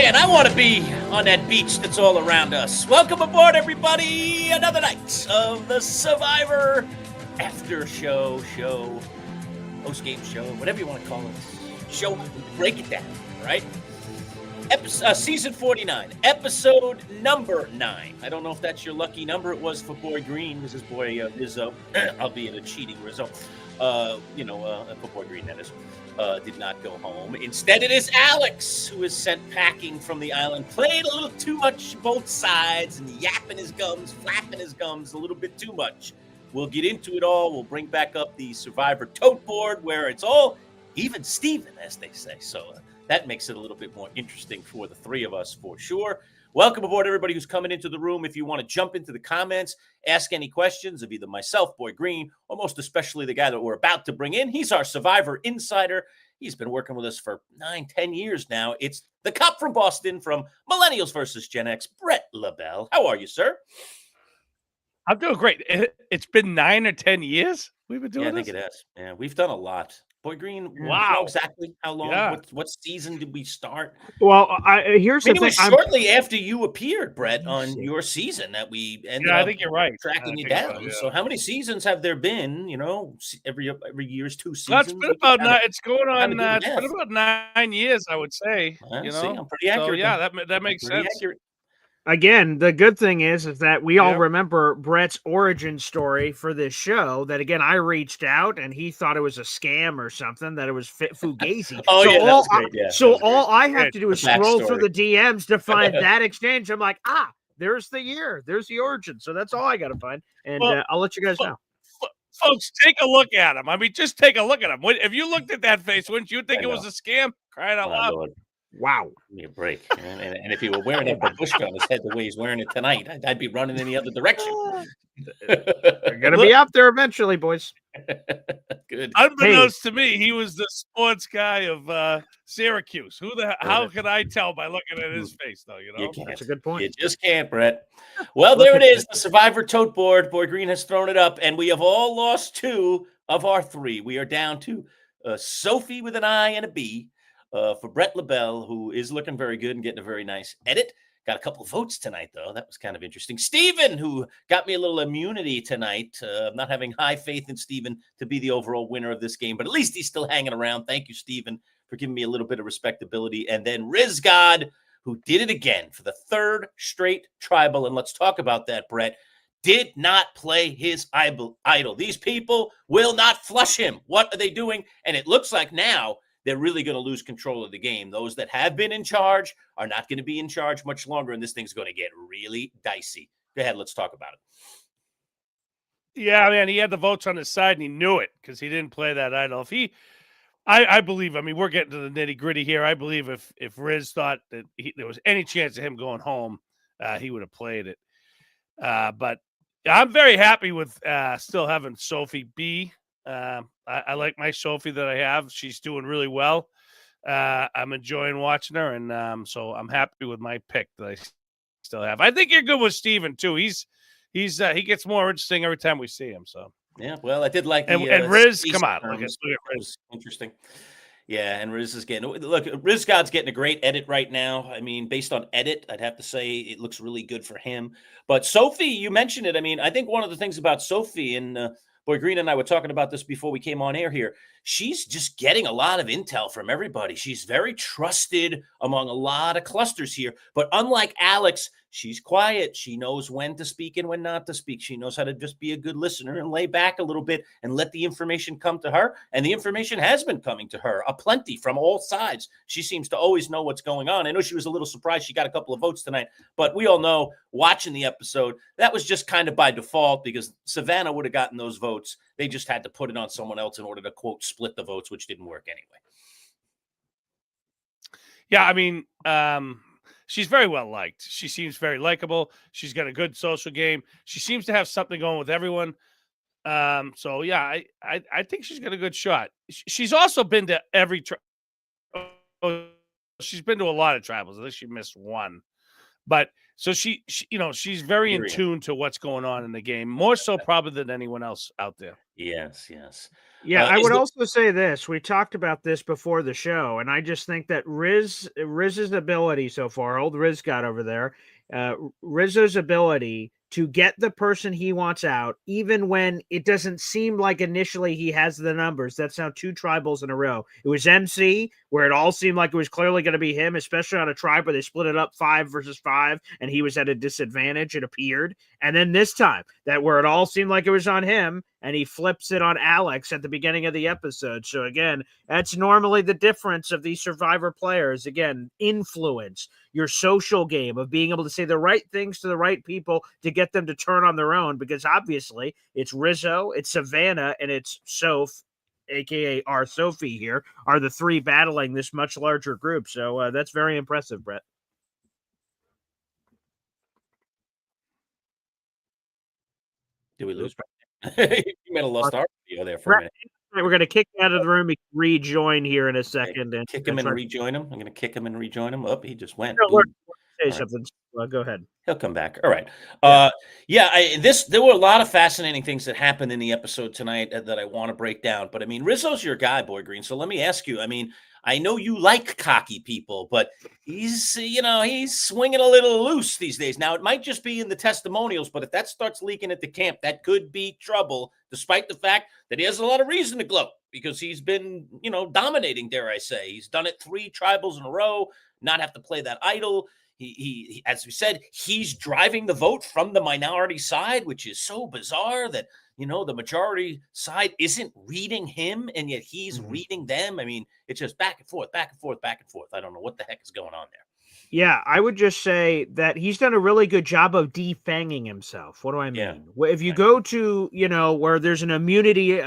and I want to be on that beach that's all around us. Welcome aboard, everybody. Another night of the Survivor after show, post-game show, whatever you want to call it. Show, break it down, right? Season 49, episode number 9. I don't know if that's your lucky number. It was for Boy Green. This is Boy Rizzo, albeit a cheating Rizzo. For Boy Green, that is. Did not go home. Instead, it is Alex who is sent packing from the island. Played a little too much both sides and yapping his gums, flapping his gums a little bit too much. We'll get into it all. We'll bring back up the Survivor tote board where it's all even Steven, as they say. So that makes it a little bit more interesting for the three of us for sure. Welcome aboard, everybody who's coming into the room. If you want to jump into the comments, ask any questions of either myself, Boy Green, or most especially the guy that we're about to bring in. He's our Survivor insider. He's been working with us for 9-10 years now. It's the cop from Boston from Millennials versus Gen X, Bret LaBelle. How are you, sir? I'm doing great. It's been 9 or 10 years we've been doing this? I think it has. Yeah, we've done a lot. Boy Green, wow. Exactly how long? Yeah. What season did we start? Well, here's the thing. It was shortly after you appeared, Bret, on your season that we ended up I think you're right. Tracking you down. Yeah. So how many seasons have there been? You know, every year's 2 seasons. Well, it's been about 9. It's going on. It's been about 9 years, I would say. You know, I'm pretty accurate. So, that makes sense. Accurate. Again, the good thing is that we all remember Bret's origin story for this show. That again, I reached out and he thought it was a scam or something. That it was Fugazi. All I have to do is scroll through the DMs to find that exchange. I'm like, there's the year, there's the origin. So that's all I got to find, and I'll let you guys know. Folks, take a look at him. I mean, just take a look at him. If you looked at that face, wouldn't you think it was a scam? Crying out loud. Lord. Wow. Give me a break. And if he were wearing a babushka on his head the way he's wearing it tonight, I'd be running in the other direction. You're going to be up there eventually, boys. Good. Unbeknownst to me, he was the sports guy of Syracuse. How can I tell by looking at his face, though? You know, you can't. That's a good point. You just can't, Bret. Well, there it is. The Survivor tote board. Boy Green has thrown it up, and we have all lost 2 of our 3. We are down to Sophie with an I and a B. For Bret LaBelle, who is looking very good and getting a very nice edit. Got a couple of votes tonight, though. That was kind of interesting. Steven, who got me a little immunity tonight. Not having high faith in Steven to be the overall winner of this game, but at least he's still hanging around. Thank you, Steven, for giving me a little bit of respectability. And then RIZGOD, who did it again for the 3rd straight tribal. And let's talk about that, Bret. Did not play his idol. These people will not flush him. What are they doing? And it looks like now they're really going to lose control of the game. Those that have been in charge are not going to be in charge much longer, and this thing's going to get really dicey. Go ahead, let's talk about it. Yeah, man, he had the votes on his side, and he knew it because he didn't play that idol. I believe, I mean, we're getting to the nitty-gritty here. I believe if Riz thought that there was any chance of him going home, he would have played it. But I'm very happy with still having Sophie B. I like my Sophie that I have. She's doing really well. I'm enjoying watching her, and so I'm happy with my pick that I still have. I think you're good with Steven, too. He gets more interesting every time we see him. So yeah, well, I did like and Riz. Come on, look at Riz. Interesting. Yeah, and Riz is RIZGOD's getting a great edit right now. I mean, based on edit, I'd have to say it looks really good for him. But Sophie, you mentioned it. I mean, I think one of the things about Sophie and Boy Green and I were talking about this before we came on air here. She's just getting a lot of intel from everybody. She's very trusted among a lot of clusters here. But unlike Alex, she's quiet. She knows when to speak and when not to speak. She knows how to just be a good listener and lay back a little bit and let the information come to her. And the information has been coming to her aplenty from all sides. She seems to always know what's going on. I know she was a little surprised she got a couple of votes tonight, but we all know watching the episode, that was just kind of by default because Savannah would have gotten those votes. They just had to put it on someone else in order to, quote, split the votes, which didn't work anyway. Yeah, I mean, she's very well liked. She seems very likable. She's got a good social game. She seems to have something going with everyone. So yeah, I think she's got a good shot. She's also been to every she's been to a lot of tribals. I think she missed one. But so she she's very in tune to what's going on in the game, more so probably than anyone else out there. Yes. Yeah, I would also say this. We talked about this before the show, and I just think that Riz's ability so far, old RIZGOD over there, Rizzo's ability to get the person he wants out, even when it doesn't seem like initially he has the numbers. That's now 2 tribals in a row. It was MC, where it all seemed like it was clearly going to be him, especially on a tribe where they split it up 5 versus 5, and he was at a disadvantage, it appeared. And then this time, that where it all seemed like it was on him, and he flips it on Alex at the beginning of the episode. So again, that's normally the difference of these Survivor players. Again, influence, your social game of being able to say the right things to the right people to get them to turn on their own, because obviously it's Rizzo, it's Savannah, and it's Soph, aka our Sophie here, are the 3 battling this much larger group. So that's very impressive, Bret. Did we lose? You made a lost art video there for a minute. We're going to kick him out of the room. He can rejoin here in a second. And kick him and rejoin him. I'm going to kick him and rejoin him. Oh, he just went. Say something. Go ahead. He'll come back. All right. There were a lot of fascinating things that happened in the episode tonight that I want to break down. But I mean, Rizzo's your guy, Boy Green. So let me ask you. I mean, I know you like cocky people, but he's swinging a little loose these days. Now, it might just be in the testimonials, but if that starts leaking at the camp, that could be trouble, despite the fact that he has a lot of reason to gloat because he's been, dominating, dare I say. He's done it 3 tribals in a row, not have to play that idol. He, as we said, he's driving the vote from the minority side, which is so bizarre that, the majority side isn't reading him, and yet he's reading them. I mean, it's just back and forth, back and forth, back and forth. I don't know what the heck is going on there. Yeah, I would just say that he's done a really good job of defanging himself. What do I mean? Yeah. If you go to, where there's an immunity,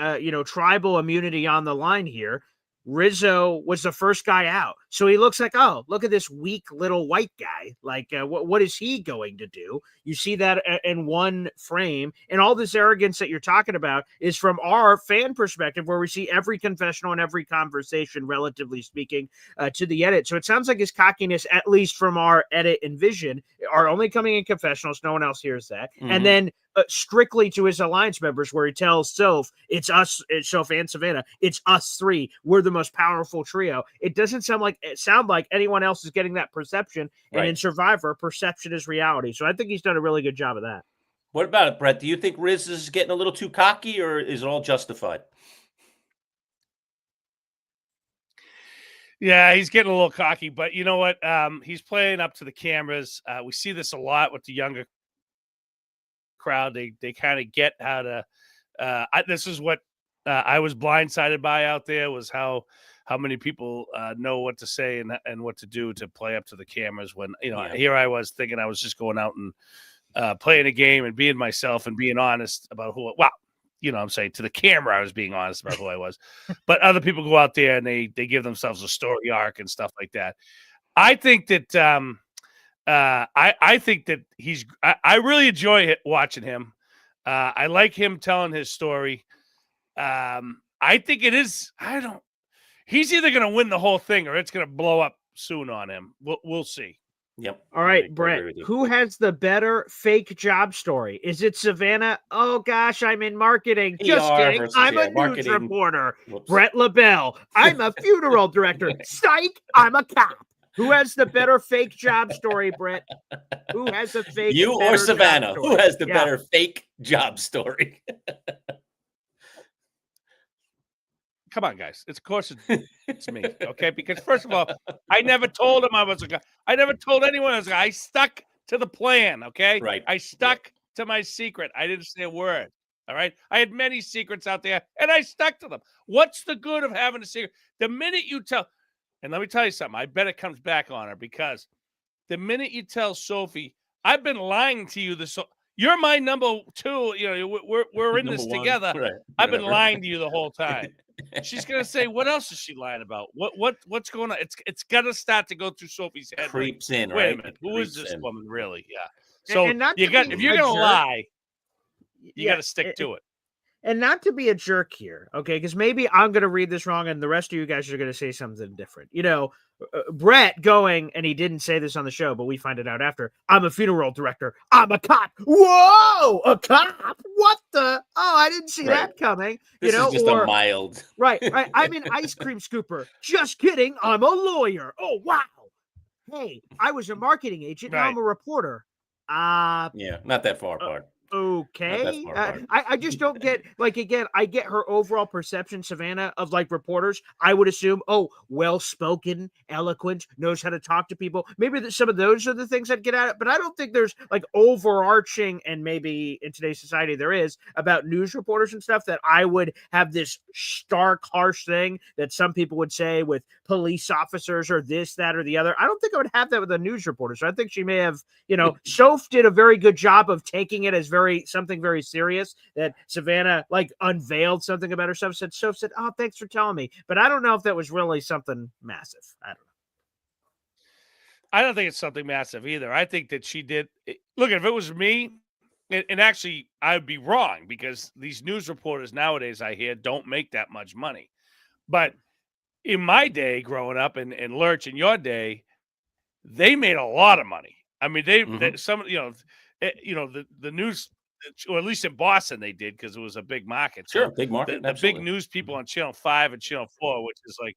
tribal immunity on the line here, Rizzo was the first guy out. So he looks like, oh, look at this weak little white guy. Like, what is he going to do? You see that in one frame. And all this arrogance that you're talking about is from our fan perspective, where we see every confessional and every conversation, relatively speaking, to the edit. So it sounds like his cockiness, at least from our edit and vision, are only coming in confessionals. No one else hears that. And then strictly to his alliance members, where he tells Soph, it's us, Soph and Savannah, it's us 3. We're the most powerful trio. It doesn't sound like anyone else is getting that perception. And in Survivor, perception is reality. So I think he's done a really good job of that. What about it, Bret? Do you think Riz is getting a little too cocky, or is it all justified? Yeah, he's getting a little cocky, but you know what? He's playing up to the cameras. We see this a lot with the younger crowd. They kind of get how to this is what I was blindsided by out there, was how many people know what to say and what to do to play up to the cameras when here I was thinking I was just going out and playing a game and being myself and being honest about who I'm saying to the camera I was being honest about who I was. But other people go out there and they give themselves a story arc and stuff like that. I think that I think that I really enjoy watching him. I like him telling his story. I think it is. He's either going to win the whole thing or it's going to blow up soon on him. We'll see. Yep. All right, Bret, who has the better fake job story? Is it Savannah? Oh, gosh, I'm in marketing. Just kidding. I'm a news reporter. Whoops. Bret LaBelle. I'm a funeral director. Psych, I'm a cop. Who has the better fake job story, Bret? Who has the fake? You or Savannah? Who has the better fake job story? Come on, guys. Of course it's me, okay? Because first of all, I never told him I was a guy. I never told anyone I was a guy. I stuck to the plan, okay? Right. I stuck to my secret. I didn't say a word, all right? I had many secrets out there, and I stuck to them. What's the good of having a secret? The minute you tell, and let me tell you something, I bet it comes back on her, because the minute you tell Sophie, I've been lying to you this. You're my number 2. We're in this together. Right. I've been lying to you the whole time. She's gonna say, "What else is she lying about? What's going on?" It's gonna start to go through Sophie's head. Creeps in. Wait right? a minute. Who is this woman really? Yeah. So if you're gonna jerk, lie, you got to stick to it. And not to be a jerk here, okay? Because maybe I'm going to read this wrong and the rest of you guys are going to say something different. Bret going, and he didn't say this on the show, but we find it out after, I'm a funeral director. I'm a cop. Whoa! A cop? what the? Oh, I didn't see Right. that coming. This is just or a mild. right. I'm an ice cream scooper. Just kidding. I'm a lawyer. Oh, wow. Hey, I was a marketing agent. Now Right. I'm a reporter. Yeah, not that far apart. Not that Okay. far apart. I just don't get, like, again, I get her overall perception, Savannah, of like reporters. I would assume, oh, well spoken, eloquent, knows how to talk to people. Maybe some of those are the things I'd get at it, but I don't think there's like overarching, and maybe in today's society there is, about news reporters and stuff, that I would have this stark, harsh thing that some people would say with police officers or this, that, or the other. I don't think I would have that with a news reporter. So I think she may have, Soph did a very good job of taking it as something very serious, that Savannah like unveiled something about herself. Soph said, "Oh, thanks for telling me," but I don't know if that was really something massive. I don't know. I don't think it's something massive either. I think that she did. Look, if it was me, and actually, I would be wrong, because these news reporters nowadays, I hear, don't make that much money. But in my day, growing up, and Lurch in your day, they made a lot of money. I mean, they some the news, or at least in Boston, they did, because it was a big market. Sure, So big market. the big news people on Channel 5 and Channel 4, which is like,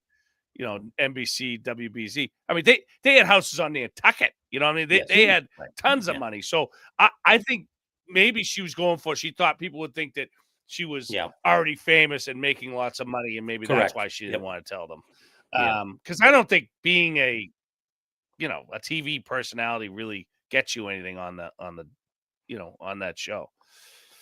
NBC, WBZ. I mean, they had houses on Nantucket. You know what I mean? They had tons of money. So I think maybe she was going for, she thought people would think that she was already famous and making lots of money, and maybe that's why she didn't want to tell them. Because I don't think being a TV personality really gets you anything on that show.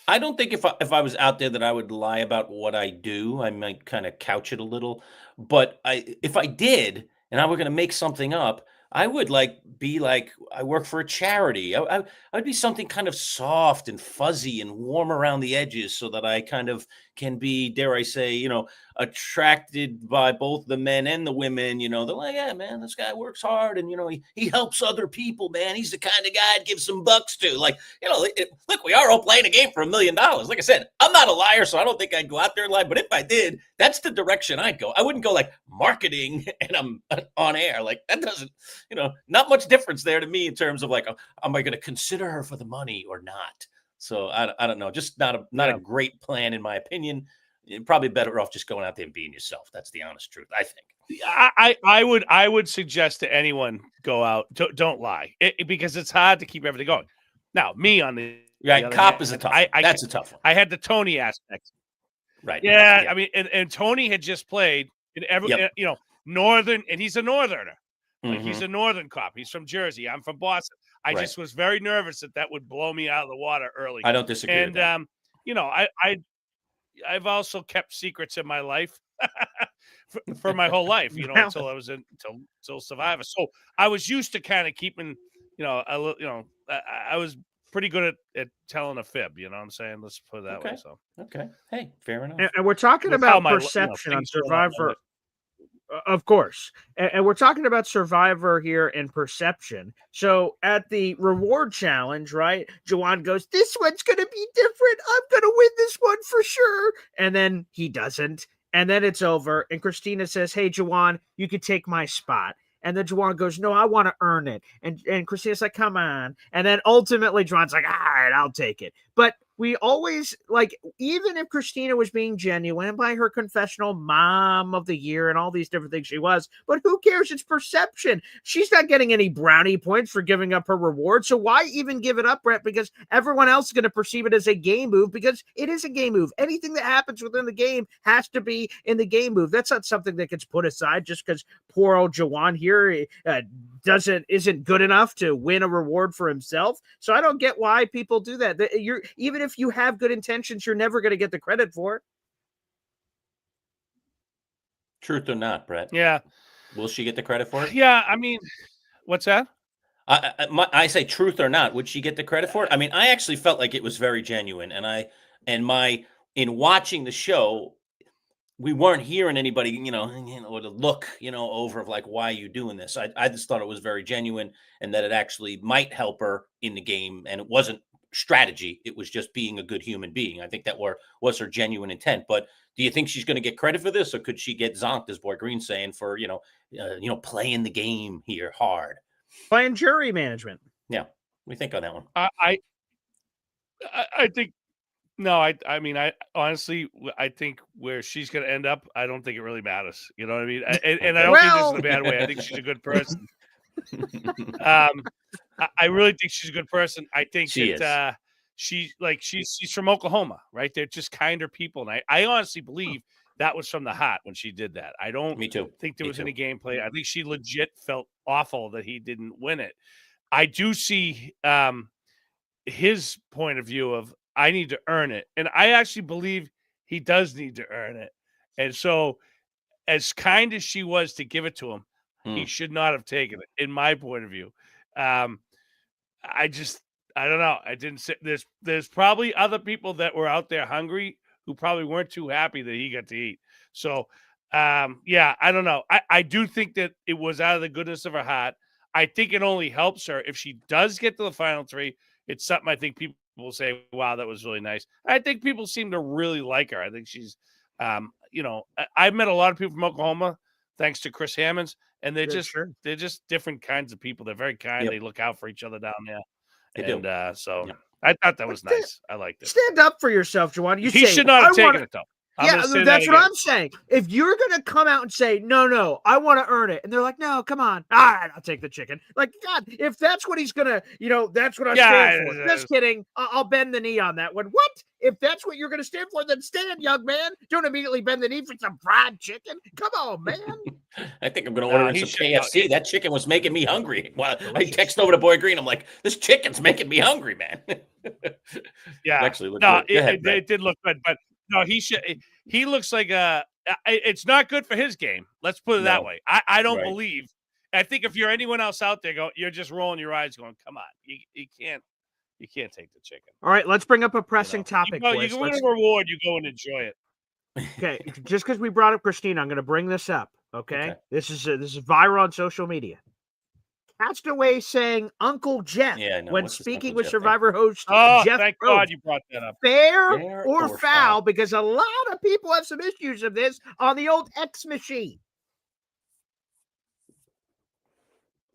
I don't think if I was out there that I would lie about what I do. I might kind of couch it a little, but if I did and I were going to make something up, I would be like I work for a charity. I'd be something kind of soft and fuzzy and warm around the edges, so that I kind of can be, dare I say, attracted by both the men and the women. They're like, yeah, man, this guy works hard, and he helps other people, man. He's the kind of guy I'd give some bucks to. Look, we are all playing a game for $1 million. Like I said, I'm not a liar, so I don't think I'd go out there and lie. But if I did, that's the direction I'd go. I wouldn't go like marketing and I'm on air. Like, that doesn't, not much difference there to me in terms of like, am I going to consider her for the money or not? So I don't know. Just not a great plan, in my opinion. You're probably better off just going out there and being yourself. That's the honest truth, I think. I would suggest to anyone, go out. Don't lie, because it's hard to keep everything going. Now, me on the cop is a tough one. That's a tough one. I had the Tony aspect. Right. Yeah. I mean, and Tony had just played in Northern, and he's a Northerner. Like, he's a Northern cop. He's from Jersey. I'm from Boston. I just was very nervous that would blow me out of the water early. I don't disagree. And with that. I've also kept secrets in my life for my whole life, until I was until Survivor. So I was used to kind of keeping, I was pretty good at telling a fib. You know what I'm saying? Let's put it that way. So okay, hey, fair enough. And we're talking about perception on Survivor. Of course. And we're talking about Survivor here and perception. So at the reward challenge, right, Juwan goes, this one's going to be different. I'm going to win this one for sure. And then he doesn't. And then it's over. And Christina says, hey, Juwan, you could take my spot. And then Juwan goes, no, I want to earn it. And Christina's like, come on. And then ultimately Juwan's like, all right, I'll take it. But we always, like, even if Christina was being genuine by her confessional mom of the year and all these different things she was, but who cares? It's perception. She's not getting any brownie points for giving up her reward. So why even give it up, Brett? Because everyone else is going to perceive it as a game move, because it is a game move. Anything that happens within the game has to be in the game move. That's not something that gets put aside just because poor old Juwan here isn't good enough to win a reward for himself. So I don't get why people do that. Even if you have good intentions, you're never going to get the credit for it. Truth or not, Brett? Yeah. Will she get the credit for it? Yeah. I mean, what's that? I say truth or not, would she get the credit for it? I mean, I actually felt like it was very genuine, in watching the show, we weren't hearing anybody, or the look, over of like, why are you doing this? I just thought it was very genuine, and that it actually might help her in the game, and it wasn't strategy. It was just being a good human being. I think that was her genuine intent. But do you think she's going to get credit for this, or could she get zonked, as Boy Green saying, for playing the game here hard, playing jury management? Yeah, we think on that one. I think No, I mean, I honestly, I think where she's going to end up, I don't think it really matters. You know what I mean? And I don't mean this in a bad way. I think she's a good person. I really think she's a good person. I think She is. She's from Oklahoma, right? They're just kinder people, and I honestly believe that was from the heart when she did that. I don't Me too. think there Me was too. any gameplay. I think she legit felt awful that he didn't win it. I do see his point of view of I need to earn it, and I actually believe he does need to earn it. And so, as kind as she was to give it to him, he should not have taken it, in my point of view. I don't know. I didn't say there's probably other people that were out there hungry who probably weren't too happy that he got to eat. So yeah, I don't know. I do think that it was out of the goodness of her heart. I think it only helps her if she does get to the final three. It's something I think people will say, wow, that was really nice. I think people seem to really like her. I think she's I've met a lot of people from Oklahoma thanks to Chris Hammonds, and they're just different kinds of people. They're very kind. They look out for each other down there. They do. So I thought that was nice. I liked it. Stand up for yourself, Juwan. He should not have taken it, though. That's what I'm saying. If you're going to come out and say, no, I want to earn it. And they're like, no, come on. All right, I'll take the chicken. Like, God, if that's what he's going to, that's what I stand for. Just kidding. I'll bend the knee on that one. What? If that's what you're going to stand for, then stand, young man. Don't immediately bend the knee for some fried chicken. Come on, man. I think I'm going to order some KFC. That chicken was making me hungry. Well, I text over to Boy Green. I'm like, this chicken's making me hungry, man. Yeah. Actually, it did look good, but no, he looks like it's not good for his game. Let's put it that way. I don't believe. I think if you're anyone else out there, you're just rolling your eyes going, come on. You can't take the chicken. All right, let's bring up a pressing topic. You go win a reward, you go and enjoy it. Okay, just because we brought up Christina, I'm going to bring this up. Okay? This is viral on social media. Castaway saying Uncle Jeff when speaking with Survivor host Jeff. Thank God you brought that up. Fair or foul? Because a lot of people have some issues of this on the old X machine.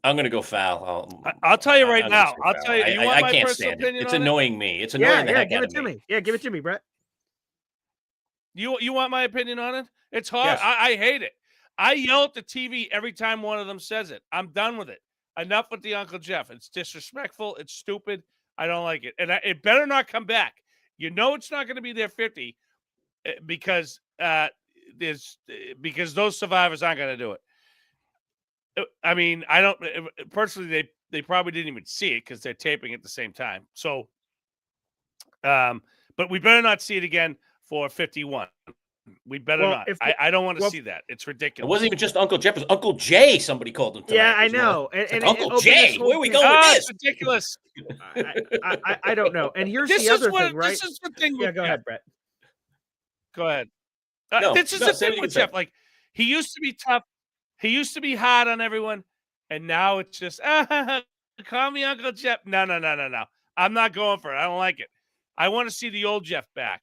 I'm going to go foul. I'll tell you right now. I'll tell you. I can't stand it. It's annoying me. It's annoying the heck out of me. Yeah, give it to me, Brett. You want my opinion on it? It's hard. Yes. I hate it. I yell at the TV every time one of them says it. I'm done with it. Enough with the Uncle Jeff. It's disrespectful. It's stupid. I don't like it. And it better not come back. It's not going to be their 50 because those survivors aren't going to do it. I mean, I don't personally. They probably didn't even see it because they're taping at the same time. So, but we better not see it again for 51. We better not. I don't want to see that. It's ridiculous. It wasn't even just Uncle Jeff. It was Uncle Jay. Somebody called him tonight. Yeah, I know. And Uncle Jay. Where are we going with this? It's ridiculous. I don't know. And here's the other thing, right? This is the thing. Yeah, go ahead, Brett. Go ahead. This is the thing with Jeff. Like, he used to be tough. He used to be hard on everyone, and now it's just call me Uncle Jeff. No. I'm not going for it. I don't like it. I want to see the old Jeff back.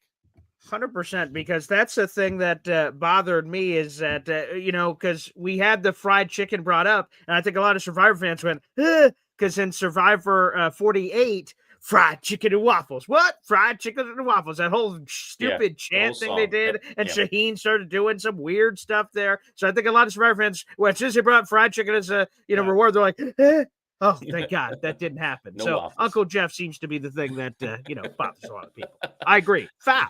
100%, because that's the thing that bothered me is that, because we had the fried chicken brought up, and I think a lot of Survivor fans went, because in Survivor 48, fried chicken and waffles. What? Fried chicken and waffles. That whole stupid chant thing they did. And Shaheen started doing some weird stuff there. So I think a lot of Survivor fans, as soon as they brought up fried chicken as a reward, they're like, oh, thank God that didn't happen. No waffles. Uncle Jeff seems to be the thing that, bothers a lot of people. I agree. Foul.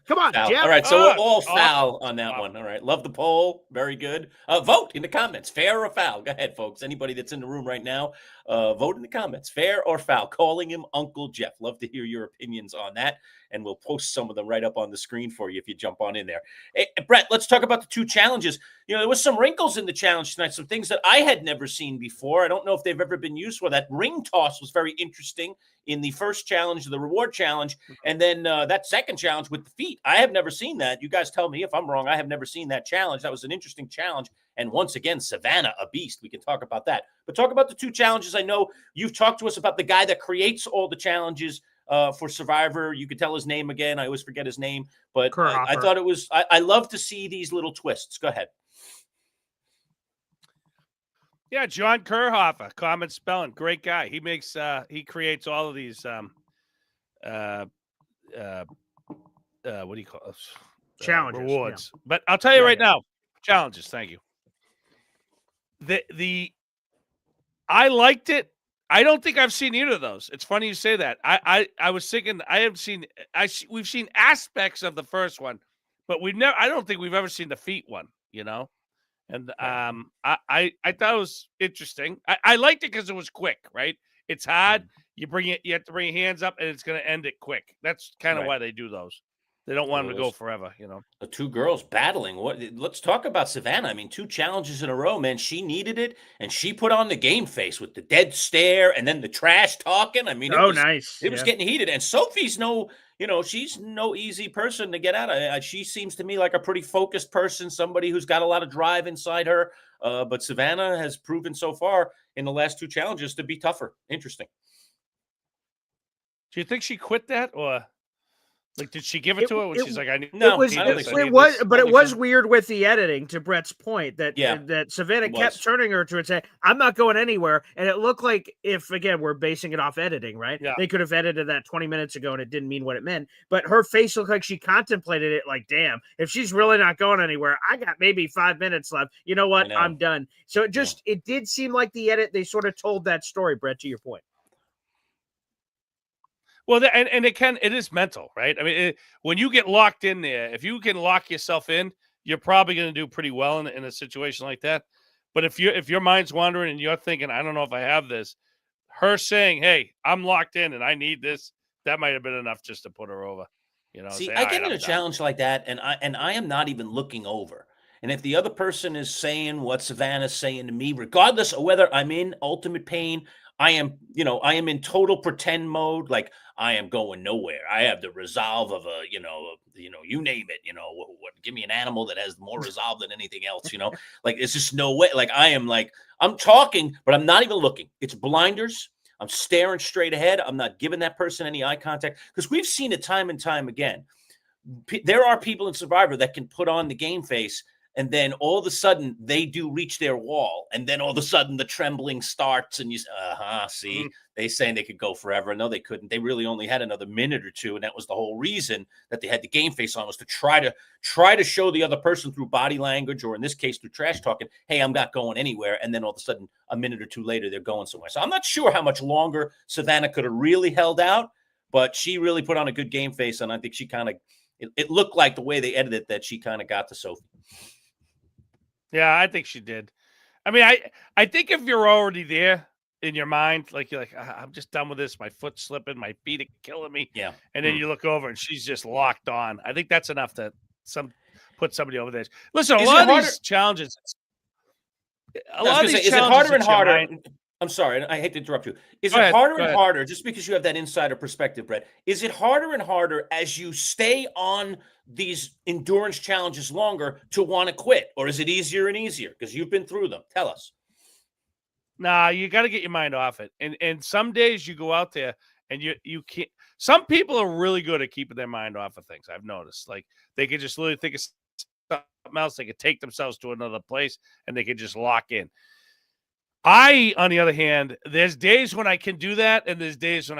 Come on, foul. Jeff. All right, so we're all foul on that one. All right, love the poll. Very good. Vote in the comments. Fair or foul? Go ahead, folks. Anybody that's in the room right now, vote in the comments. Fair or foul? Calling him Uncle Jeff. Love to hear your opinions on that. And we'll post some of them right up on the screen for you if you jump on in there. Hey, Brett, let's talk about the two challenges. There was some wrinkles in the challenge tonight, some things that I had never seen before. I don't know if they've ever been used for. That ring toss was very interesting in the first challenge, the reward challenge, and then that second challenge with the feet. I have never seen that. You guys tell me if I'm wrong. I have never seen that challenge. That was an interesting challenge. And once again, Savannah, a beast. We can talk about that. But talk about the two challenges. I know you've talked to us about the guy that creates all the challenges for Survivor. You could tell his name again. I always forget his name, but I thought it was, I love to see these little twists. Go ahead. Yeah. John Kerhofer, common spelling, great guy. He makes, he creates all of these what do you call it? Challenges, rewards. Yeah. But I'll tell you right now, challenges. Thank you. I liked it. I don't think I've seen either of those. It's funny you say that. I was thinking we've seen aspects of the first one, but I don't think we've ever seen the feet one, And I thought it was interesting. I liked it because it was quick, right? It's hard. You have to bring your hands up and it's gonna end it quick. That's kind of why they do those. They don't want them to go forever, The two girls battling. Let's talk about Savannah. I mean, 2 challenges in a row, man. She needed it, and she put on the game face with the dead stare and then the trash talking. I mean, nice. It was getting heated. And Sophie's she's no easy person to get out of. She seems to me like a pretty focused person, somebody who's got a lot of drive inside her. But Savannah has proven so far in the last 2 challenges to be tougher. Interesting. Do you think she quit that, or like did she give it to her when she's like, "I need"? No, it was weird with the editing. To Brett's point, that Savannah kept turning her to and saying, "I'm not going anywhere," and it looked like if again we're basing it off editing, right? Yeah. They could have edited that 20 minutes ago and it didn't mean what it meant. But her face looked like she contemplated it. Like, damn, if she's really not going anywhere, I got maybe 5 minutes left. You know what? I'm done. So it did seem like the edit. They sort of told that story, Brett. To your point. Well, and it is mental, right? I mean, when you get locked in there, if you can lock yourself in, you're probably going to do pretty well in a situation like that. But if your mind's wandering and you're thinking, I don't know if I have this, her saying, "Hey, I'm locked in and I need this," that might have been enough just to put her over. See, I get in a challenge like that, and I am not even looking over. And if the other person is saying what Savannah's saying to me, regardless of whether I'm in ultimate pain, I am in total pretend mode. Like I am going nowhere. I have the resolve of you name it, give me an animal that has more resolve than anything else, like it's just no way. Like I'm talking, but I'm not even looking. It's blinders. I'm staring straight ahead. I'm not giving that person any eye contact because we've seen it time and time again. There are people in Survivor that can put on the game face and then all of a sudden they do reach their wall. And then all of a sudden the trembling starts and you see, they saying they could go forever. No, they couldn't. They really only had another minute or two. And that was the whole reason that they had the game face on was to try to show the other person through body language, or in this case, through trash talking, hey, I'm not going anywhere. And then all of a sudden a minute or two later, they're going somewhere. So I'm not sure how much longer Savannah could have really held out, but she really put on a good game face. And I think she it looked like the way they edited that she kind of got to Sophie. Yeah, I think she did. I mean, I think if you're already there in your mind, like you're like, I'm just done with this. My foot's slipping, my feet are killing me. Yeah. And then you look over and she's just locked on. I think that's enough to put somebody over there. Listen, a lot of these challenges. Is it harder and harder? I'm sorry, I hate to interrupt you. Is it harder and harder, just because you have that insider perspective, Brett? Is it harder and harder as you stay on these endurance challenges longer to want to quit? Or is it easier and easier? Because you've been through them. Tell us. Nah, you got to get your mind off it. And some days you go out there and you can't. Some people are really good at keeping their mind off of things. I've noticed. Like they could just literally think of something else. They could take themselves to another place and they could just lock in. On the other hand, there's days when I can do that, and there's days when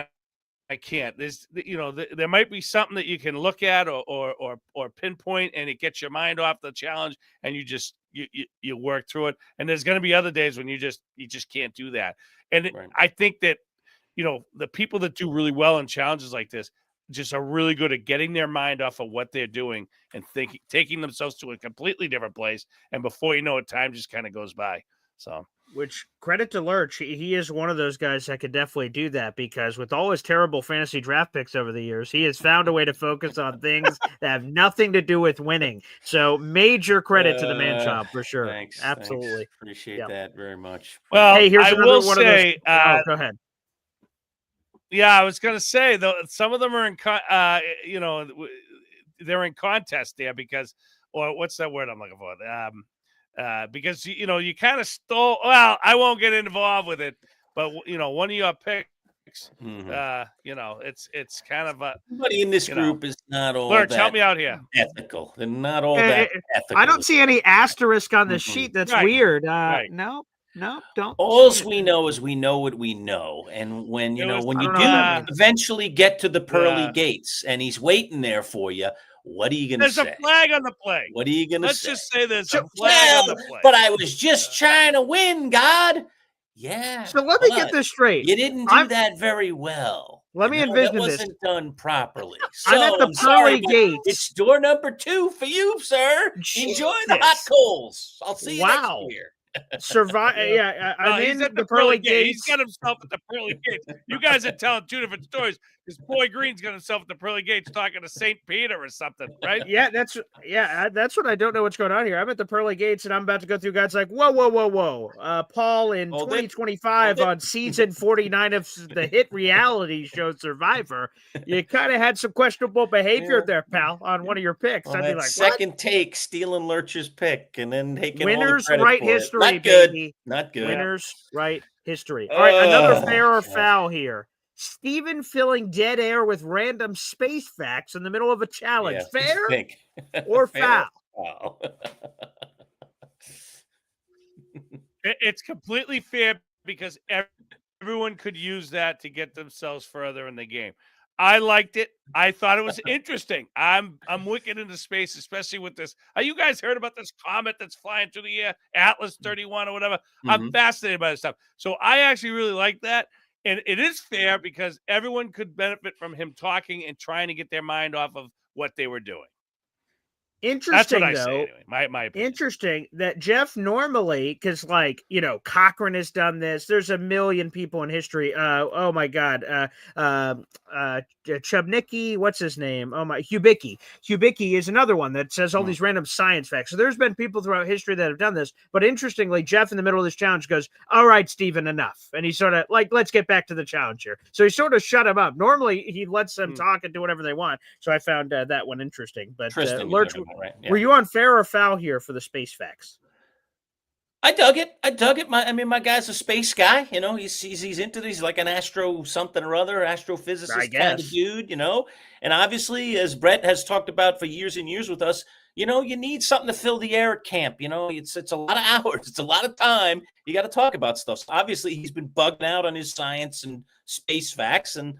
I can't. There might be something that you can look at or pinpoint, and it gets your mind off the challenge, and you work through it. And there's going to be other days when you just can't do that. And I think that the people that do really well in challenges like this just are really good at getting their mind off of what they're doing and taking themselves to a completely different place. And before you know it, time just kind of goes by. So. Which, credit to Lurch, he is one of those guys that could definitely do that, because with all his terrible fantasy draft picks over the years, he has found a way to focus on things that have nothing to do with winning. So major credit to the Manchild for sure. Thanks. Absolutely. Thanks. Appreciate that very much. Well, hey, here's I another will one say, of those. Go ahead. Yeah, I was going to say, though, some of them are they're in contest there because, or what's that word I'm looking for? Because you kind of stole. Well, I won't get involved with it, but one of your picks. It's kind of a. Somebody in this group is not all Lurch, that help me out here. Ethical. They're not all that ethical. I don't see any asterisk on the sheet. That's weird. Right. No. No, don't. All see it. we know is we know what we know. And when you It know, was- when I you don't know what that do means. eventually get to the pearly Yeah. gates and he's waiting there for you, what are you gonna There's say? a flag on the play. What are you gonna Let's say? just say there's So- a flag on the Well, play. but I was just trying to win, God. Yeah. So let me but get this straight. You didn't do I'm- that very well. Let me That envision this. wasn't done properly. I'm at the sorry, pearly but gates. it's door number 2 for you, sir. Enjoy the hot Jesus. coals. I'll see you Wow. next year. Survive. Yeah, No, I'm he's in at the pearly gate. gates. He's got himself at the pearly gates. You guys are telling two different stories because Boy Green's got himself at the pearly gates talking to St. Peter or something, right? Yeah, that's what I don't know what's going on here. I'm at the pearly gates and I'm about to go through. God's like, whoa. Paul in Hold it. 2025 Hold it. on season 49 of the hit reality show Survivor, you kind of had some questionable behavior Yeah. there, pal, on one of your picks. Well, I'd be that like, second take, stealing Lurch's pick, and then taking all the winners credit write for it. history, Not good. baby. Not good. Winners write history. All right, another fair or God. foul here. Steven filling dead air with random space facts in the middle of a challenge. Yeah, what do you Fair think? or Fair foul? foul? It's completely fair because everyone could use that to get themselves further in the game. I liked it. I thought it was interesting. I'm wicked into space, especially with this. You guys heard about this comet that's flying through the air, Atlas 31 or whatever? I'm fascinated by this stuff. So I actually really like that. And it is fair because everyone could benefit from him talking and trying to get their mind off of what they were doing. That's Interesting, what I though. say anyway. My opinion. Interesting that Jeff normally, because Cochran has done this. There's a million people in history. Oh my God. Chubnicki, what's his name? Oh my, Hubicki. Hubicki is another one that says all these random science facts. So there's been people throughout history that have done this. But interestingly, Jeff in the middle of this challenge goes, "All right, Stephen, enough." And he sort of like, "Let's get back to the challenge here." So he sort of shut him up. Normally he lets them talk and do whatever they want. So I found that one interesting. But Tristan, Lurch, right? Yeah. were you on fair or foul here for the space facts? I dug it. My guy's a space guy. You know, he's into this. He's like an astro something or other, astrophysicist kind of dude. You know, and obviously, as Bret has talked about for years and years with us, you know, you need something to fill the air at camp. You know, it's a lot of hours. It's a lot of time. You got to talk about stuff. So obviously, he's been bugging out on his science and space facts, and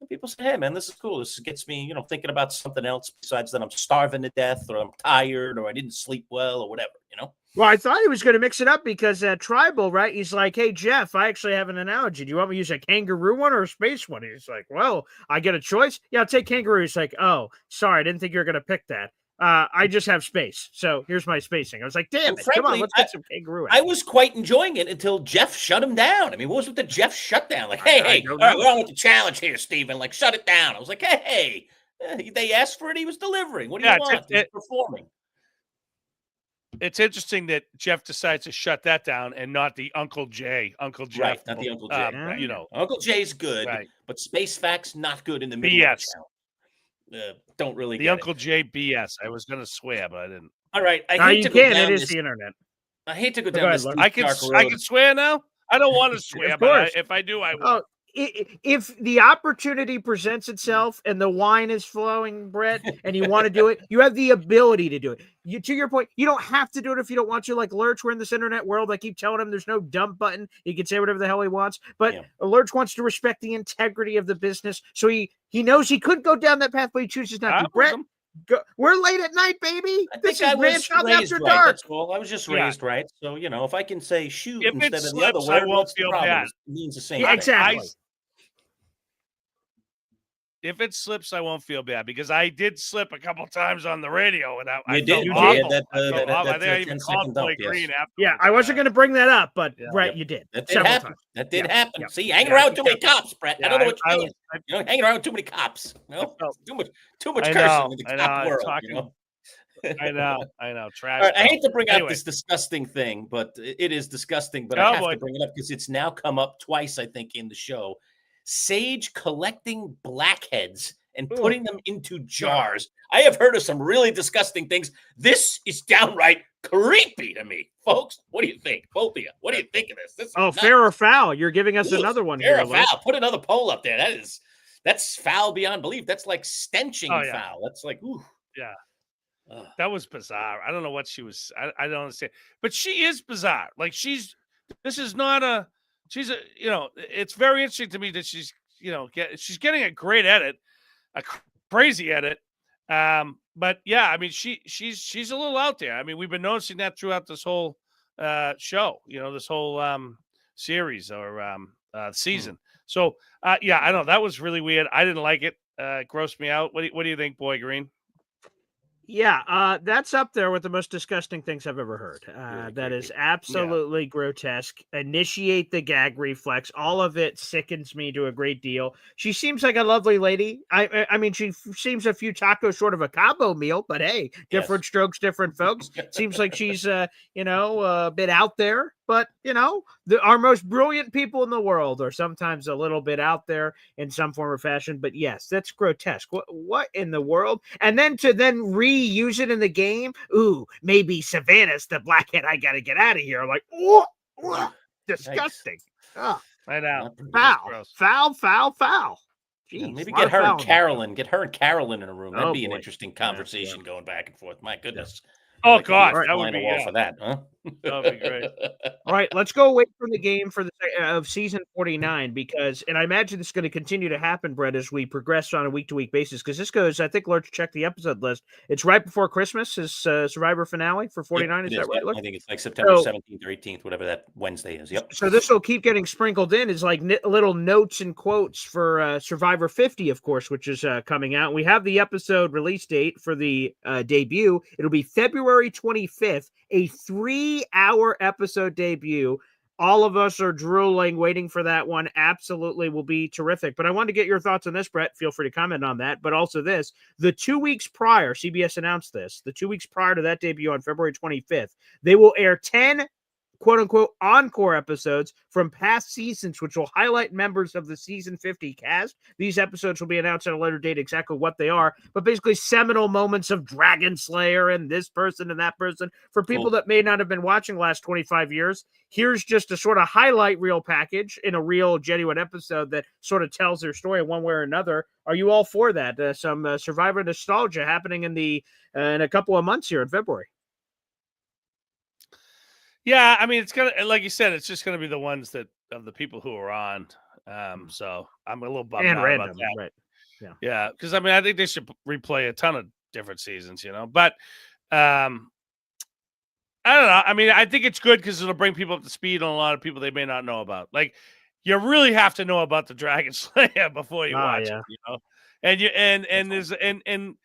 people say, "Hey, man, this is cool. This gets me, thinking about something else besides that I'm starving to death, or I'm tired, or I didn't sleep well, or whatever." You know. Well, I thought he was going to mix it up because Tribal, right? He's like, "Hey, Jeff, I actually have an analogy. Do you want me to use a kangaroo one or a space one?" He's like, "Well, I get a choice. Yeah, I'll take kangaroo." He's like, "Oh, sorry, I didn't think you were going to pick that. I just have space. So here's my spacing." I was like, "Damn it. Frankly, Come on, let's get some kangaroo." I was quite enjoying it until Jeff shut him down. I mean, what was with the Jeff shutdown? Like, hey, all right, we're on with the challenge here, Steven. Like, shut it down. I was like, hey, they asked for it. He was delivering. What do you want? He's performing. It's interesting that Jeff decides to shut that down and not the Uncle Jay. Uncle Jeff. Right, not the Uncle Jay. Uncle Jay's good, but space facts not good in the middle BS. of the challenge. Don't really the get Uncle it. Jay BS. I was going to swear, but I didn't. All right, I hate to go down It is this. the internet. I hate to go down this. I can swear now. I don't want to swear, but if I do, I will. Oh, if the opportunity presents itself and the wine is flowing, Bret, and you want to do it, you have the ability to do it. To your point, you don't have to do it if you don't want to. Like Lurch, we're in this internet world. I keep telling him there's no dump button. He can say whatever the hell he wants. But Lurch wants to respect the integrity of the business. So he knows he could go down that path, but he chooses not to. Bret, we're late at night, baby. This is Manchild after dark. That's all. I was just raised right. So, if I can say shoot instead of the other word, I won't feel bad. It means the same thing. Exactly. If it slips, I won't feel bad because I did slip a couple times on the radio, and I did. I think I even called Boy Green after. Yeah, I wasn't going to bring that up, but Bret, you did. That did happen. That did happen. See, hanging around too many cops, Bret. I don't know what you're doing. Hanging around too many cops. Too much cursing in the cop world. I know. Trash. All right, I hate to bring up this disgusting thing, but it is disgusting. But I have to bring it up because it's now come up twice, I think, in the show. Sage collecting blackheads and putting them into jars. I have heard of some really disgusting things. This is downright creepy to me, folks. What do you think, both of you? What do you think of this? Fair or foul? You're giving us another one here. Fair or foul? Put another poll up there. That's foul beyond belief. That's like stenching foul. That's like, ooh. Yeah. That was bizarre. I don't know what she was. I don't understand. But she is bizarre. Like she's This is not a. She's a. It's very interesting to me that she's. She's getting a great edit, a crazy edit. But yeah, I mean, she's a little out there. I mean, we've been noticing that throughout this whole show. This whole series or season. So yeah, I don't know. That was really weird. I didn't like it. Grossed me out. What do you think, Boy Green? Yeah, that's up there with the most disgusting things I've ever heard. Really that creepy. is absolutely grotesque. Initiate the gag reflex. All of it sickens me to a great deal. She seems like a lovely lady. I mean, she seems a few tacos short of a combo meal, but hey, different strokes, different folks. Seems like she's, a bit out there. But, our most brilliant people in the world are sometimes a little bit out there in some form or fashion. But yes, that's grotesque. What in the world? And then to reuse it in the game. Ooh, maybe Savannah's the blackhead. I got to get out of here. I'm like, disgusting. Oh, I know. Foul. Jeez, maybe get her and Carolyn. Get her and Carolyn in a room. That'd be an interesting conversation going back and forth. My goodness. Oh, God. That would be for that, huh? That would be great. All right, let's go away from the game for of season 49 and I imagine this is going to continue to happen, Brett, as we progress on a week-to-week basis, because this goes, I think, Lurch checked the episode list. It's right before Christmas is Survivor finale for 49. Is that right, Lurch? I think it's like September 17th or 18th, whatever that Wednesday is. Yep. So this will keep getting sprinkled in as like little notes and quotes for Survivor 50, of course, which is coming out. We have the episode release date for the debut. It'll be February 25th, a 3-hour episode debut. All of us are drooling, waiting for that one. Absolutely will be terrific. But I want to get your thoughts on this, Brett. Feel free to comment on that. But also this, the 2 weeks prior, CBS announced this, the 2 weeks prior to that debut on February 25th, they will air 10 quote-unquote encore episodes from past seasons, which will highlight members of the season 50 cast. These episodes will be announced at a later date exactly what they are, but basically seminal moments of Dragon Slayer and this person and that person. For people that may not have been watching the last 25 years, here's just a sort of highlight reel package in a real, genuine episode that sort of tells their story one way or another. Are you all for that? Some Survivor nostalgia happening in a couple of months here in February. Yeah, I mean, it's gonna, like you said, it's just gonna be the ones that of the people who are on. So I'm a little bummed out about that. Right? Yeah, because I mean, I think they should replay a ton of different seasons, But I don't know. I mean, I think it's good because it'll bring people up to speed on a lot of people they may not know about. Like, you really have to know about the Dragon Slayer before you watch it, And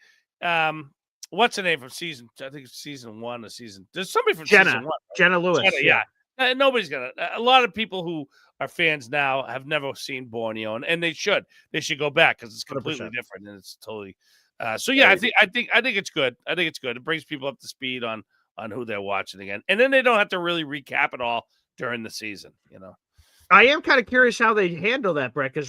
what's the name from season? I think it's season 1 or season. There's somebody from season 1. Right? Jenna Lewis. Yeah. Nobody's gonna. A lot of people who are fans now have never seen Borneo, and they should. They should go back because it's completely 100%. Different and it's totally. So yeah, I think it's good. I think it's good. It brings people up to speed on who they're watching again, and then they don't have to really recap it all during the season. I am kind of curious how they handle that, Brett, because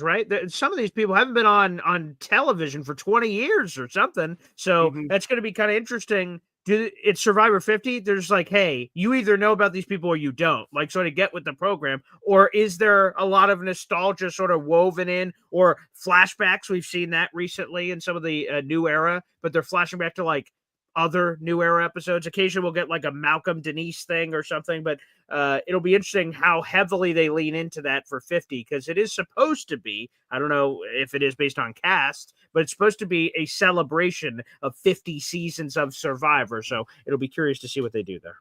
some of these people haven't been on television for 20 years or something. So that's going to be kind of interesting. It's Survivor 50. There's like, hey, you either know about these people or you don't, like sort of get with the program. Or is there a lot of nostalgia sort of woven in or flashbacks? We've seen that recently in some of the new era, but they're flashing back to like other new era episodes. Occasionally we'll get like a Malcolm Denise thing or something, but it'll be interesting how heavily they lean into that for 50, because it is supposed to be, I don't know if it is based on cast, but it's supposed to be a celebration of 50 seasons of Survivor. So it'll be curious to see what they do there.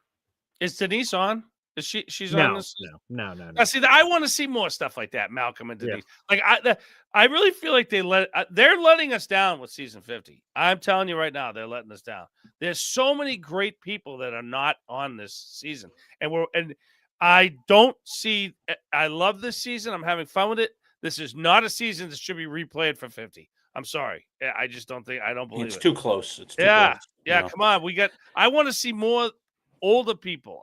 Is Denise on? Is she's on this? No. Now, see, I want to see more stuff like that, Malcolm and Denise. Yeah. Like I really feel like they're letting us down with season 50. I'm telling you right now, they're letting us down. There's so many great people that are not on this season, and I don't see. I love this season. I'm having fun with it. This is not a season that should be replayed for 50. I'm sorry. I just don't think. I don't believe it's too close. It's too close. Close, yeah. Come on, I want to see more older people.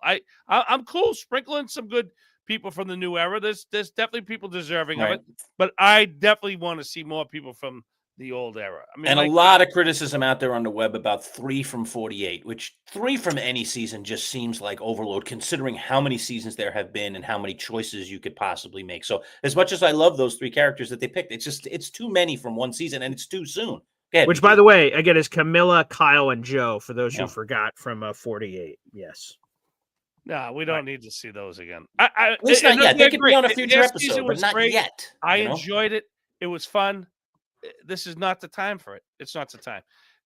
I'm cool sprinkling some good people from the new era. There's definitely people deserving of it, but I definitely want to see more people from the old era. I mean, and a lot of criticism out there on the web about 3 from 48, which 3 from any season just seems like overload considering how many seasons there have been and how many choices you could possibly make. So as much as I love those 3 characters that they picked, it's too many from one season and it's too soon. Which, by the way, again, is Camilla, Kyle, and Joe, for those who forgot from 48. Yes. No, we Right. don't need to see those again. At least not yet. They could be on a future Last episode, season but was not great. yet. I enjoyed it. It was fun. This is not the time for it. It's not the time.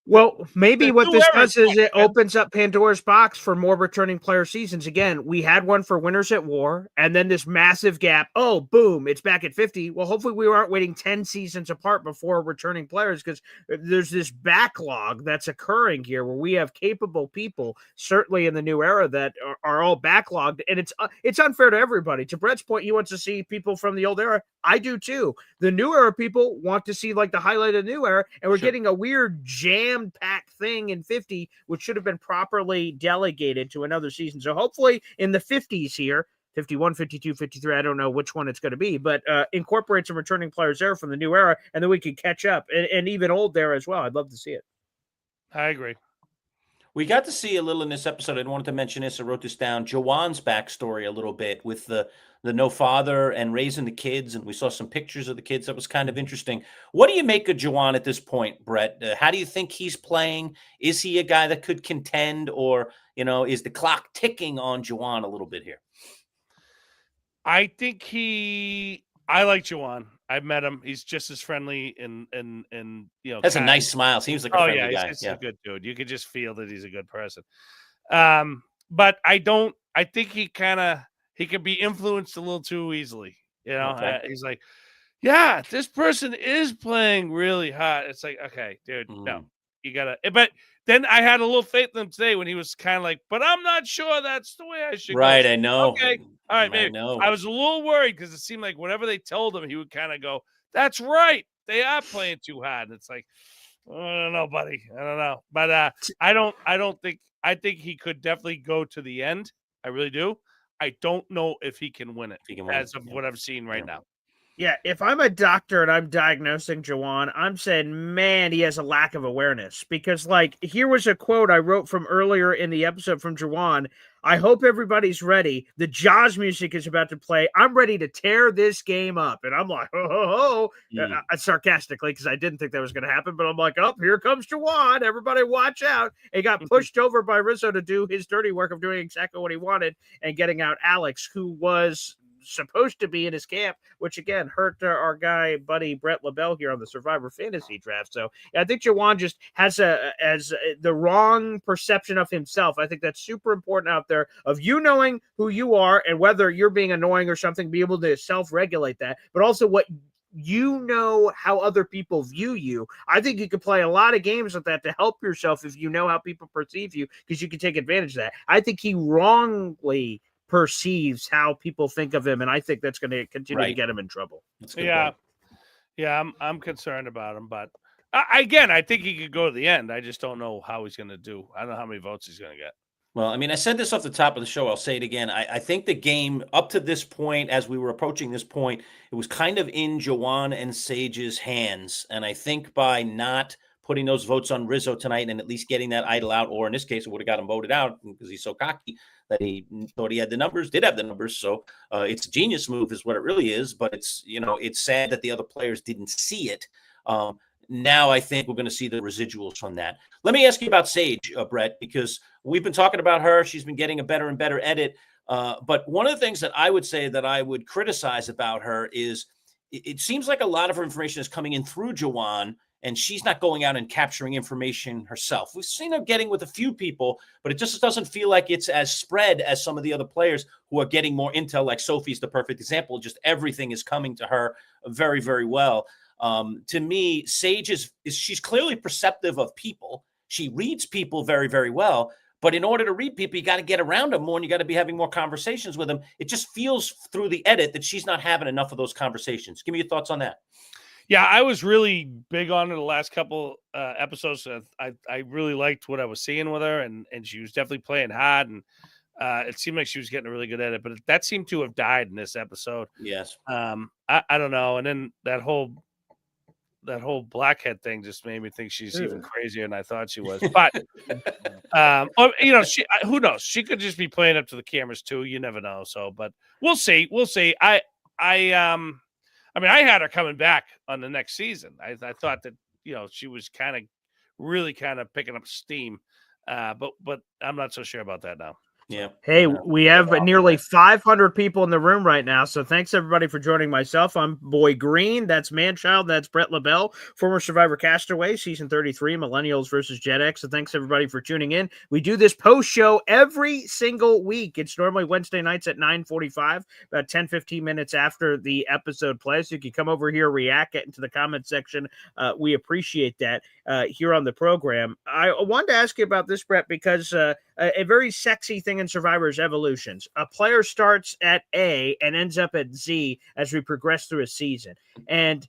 Well, maybe what new this era does is it man. opens up Pandora's box for more returning player seasons. Again, we had one for Winners at War, and then this massive gap. Oh, boom, it's back at 50. Well, hopefully we aren't waiting 10 seasons apart before returning players, because there's this backlog that's occurring here where we have capable people, certainly in the new era, that are all backlogged, and it's unfair to everybody. To Brett's point, he wants to see people from the old era. I do too. The new era people want to see like the highlight of the new era, and we're getting a weird jam-packed thing in 50, which should have been properly delegated to another season. So hopefully in the 50s here, 51, 52, 53, I don't know which one it's going to be, but incorporate some returning players there from the new era, and then we can catch up, and even old there as well. I'd love to see it. I agree. We got to see a little in this episode. I wanted to mention this. I wrote this down. Jawan's backstory a little bit with the no father and raising the kids, and we saw some pictures of the kids. That was kind of interesting. What do you make of Jawan at this point, Brett? How do you think he's playing? Is he a guy that could contend, or is the clock ticking on Jawan a little bit here? I think I like Jawan. I've met him. He's just as friendly and Has a nice smile. Seems like a friendly guy. He's a good dude. You could just feel that he's a good person. But I think he can be influenced a little too easily. Okay. He's like, yeah, this person is playing really hot. It's like, okay, dude, no, you gotta. But then I had a little faith in him today when he was kind of like, but I'm not sure that's the way I should. Right, go. I know. Okay, all right, maybe. I was a little worried because it seemed like whatever they told him, he would kind of go, "That's right, they are playing too hard." And it's like, I don't know, buddy. I don't know, but I think he could definitely go to the end. I really do. I don't know if he can win it as of what I've seen right now. Yeah, if I'm a doctor and I'm diagnosing Jawan, I'm saying, man, he has a lack of awareness. Because, here was a quote I wrote from earlier in the episode from Jawan. I hope everybody's ready. The Jaws music is about to play. I'm ready to tear this game up. And I'm like, ho. Sarcastically, because I didn't think that was going to happen. But I'm like, oh, here comes Jawan. Everybody watch out. He got pushed over by Rizzo to do his dirty work of doing exactly what he wanted and getting out Alex, who was supposed to be in his camp, which again hurt our buddy Bret LaBelle here on the Survivor Fantasy Draft. So I think Jawan just has the wrong perception of himself. I think that's super important out there of you knowing who you are and whether you're being annoying or something, be able to self-regulate that, but also what how other people view you. I think you could play a lot of games with that to help yourself if you know how people perceive you, because you can take advantage of that. I think he wrongly perceives how people think of him, and I think that's going to continue to get him in trouble. Yeah, I'm concerned about him, but I think he could go to the end. I just don't know how he's going to do. I don't know how many votes he's going to get. Well, I mean, I said this off the top of the show. I'll say it again. I think the game up to this point, as we were approaching this point, it was kind of in Jawan and Sage's hands, and I think by not putting those votes on Rizzo tonight and at least getting that idol out, or in this case, it would have got him voted out because he's so cocky that he thought he had the numbers, did have the numbers. So it's a genius move is what it really is. But it's sad that the other players didn't see it. Now I think we're going to see the residuals from that. Let me ask you about Sage, Brett, because we've been talking about her. She's been getting a better and better edit. But one of the things that I would say that I would criticize about her is it seems like a lot of her information is coming in through Jawan, and she's not going out and capturing information herself. We've seen her getting with a few people, but it just doesn't feel like it's as spread as some of the other players who are getting more intel, like Sophie's the perfect example. Just everything is coming to her very, very well. To me, Sage she's clearly perceptive of people. She reads people very, very well. But in order to read people, you got to get around them more, and you got to be having more conversations with them. It just feels through the edit that she's not having enough of those conversations. Give me your thoughts on that. Yeah, I was really big on her the last couple episodes. I really liked what I was seeing with her, and she was definitely playing hard, and it seemed like she was getting a really good edit. But that seemed to have died in this episode. Yes. I don't know. And then that whole blackhead thing just made me think she's even crazier than I thought she was. But who knows? She could just be playing up to the cameras too. You never know. So, but we'll see. We'll see. I had her coming back on the next season. I thought that she was really kind of picking up steam, but I'm not so sure about that now. Yeah. Hey, we have nearly 500 people in the room right now, so thanks everybody for joining myself. I'm Boy Green. That's Manchild. That's Bret LaBelle, former Survivor Castaway, season 33, Millennials versus Gen X. So thanks everybody for tuning in. We do this post show every single week. It's normally Wednesday nights at 9:45, about 10-15 minutes after the episode plays. So you can come over here, react, get into the comment section. We appreciate that here on the program. I wanted to ask you about this, Bret, because a very sexy thing in Survivor's evolutions. A player starts at A and ends up at Z as we progress through a season. And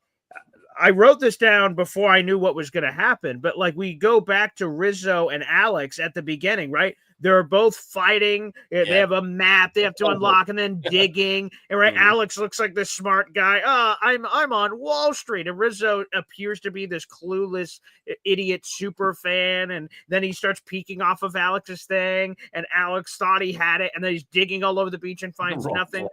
I wrote this down before I knew what was going to happen, but like we go back to Rizzo and Alex at the beginning, right? They're both fighting. Yeah. They have a map they have to unlock and then digging. And right, Alex looks like this smart guy. I'm on Wall Street. And Rizzo appears to be this clueless idiot super fan. And then he starts peeking off of Alex's thing. And Alex thought he had it. And then he's digging all over the beach and finds nothing.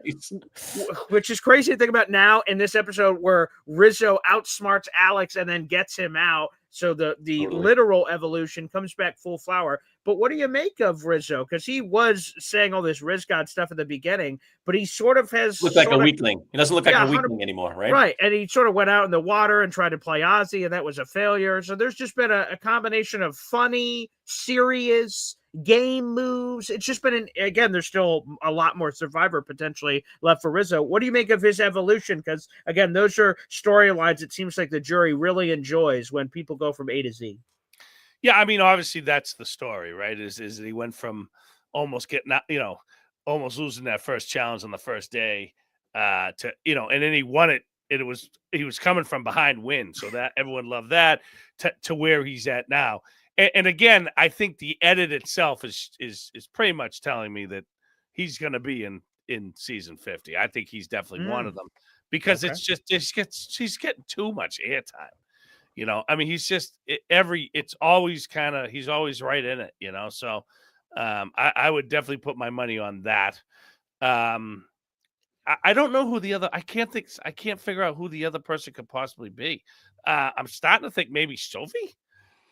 Which is crazy to think about now in this episode where Rizzo outsmarts Alex and then gets him out. So the literal evolution comes back full flower. But what do you make of Rizzo? Because he was saying all this RIZGOD stuff at the beginning, but he sort of has looked like a weakling. He doesn't look like a weakling anymore, right? Right. And he sort of went out in the water and tried to play Ozzy, and that was a failure. So there's just been a combination of funny, serious game moves. It's just been again, there's still a lot more Survivor potentially left for Rizzo. What do you make of his evolution? Because again, those are storylines it seems like the jury really enjoys when people go from A to Z. Yeah, I mean, obviously that's the story, right? Is that he went from almost getting out, almost losing that first challenge on the first day, to and then he won it. He was coming from behind win, so that everyone loved that to where he's at now. And again, I think the edit itself is pretty much telling me that he's going to be in season 50. I think he's definitely one of them because it's just he's getting too much airtime. I mean, he's just he's always right in it, So I would definitely put my money on that. I don't know who the other. I can't figure out who the other person could possibly be. I'm starting to think maybe Sophie.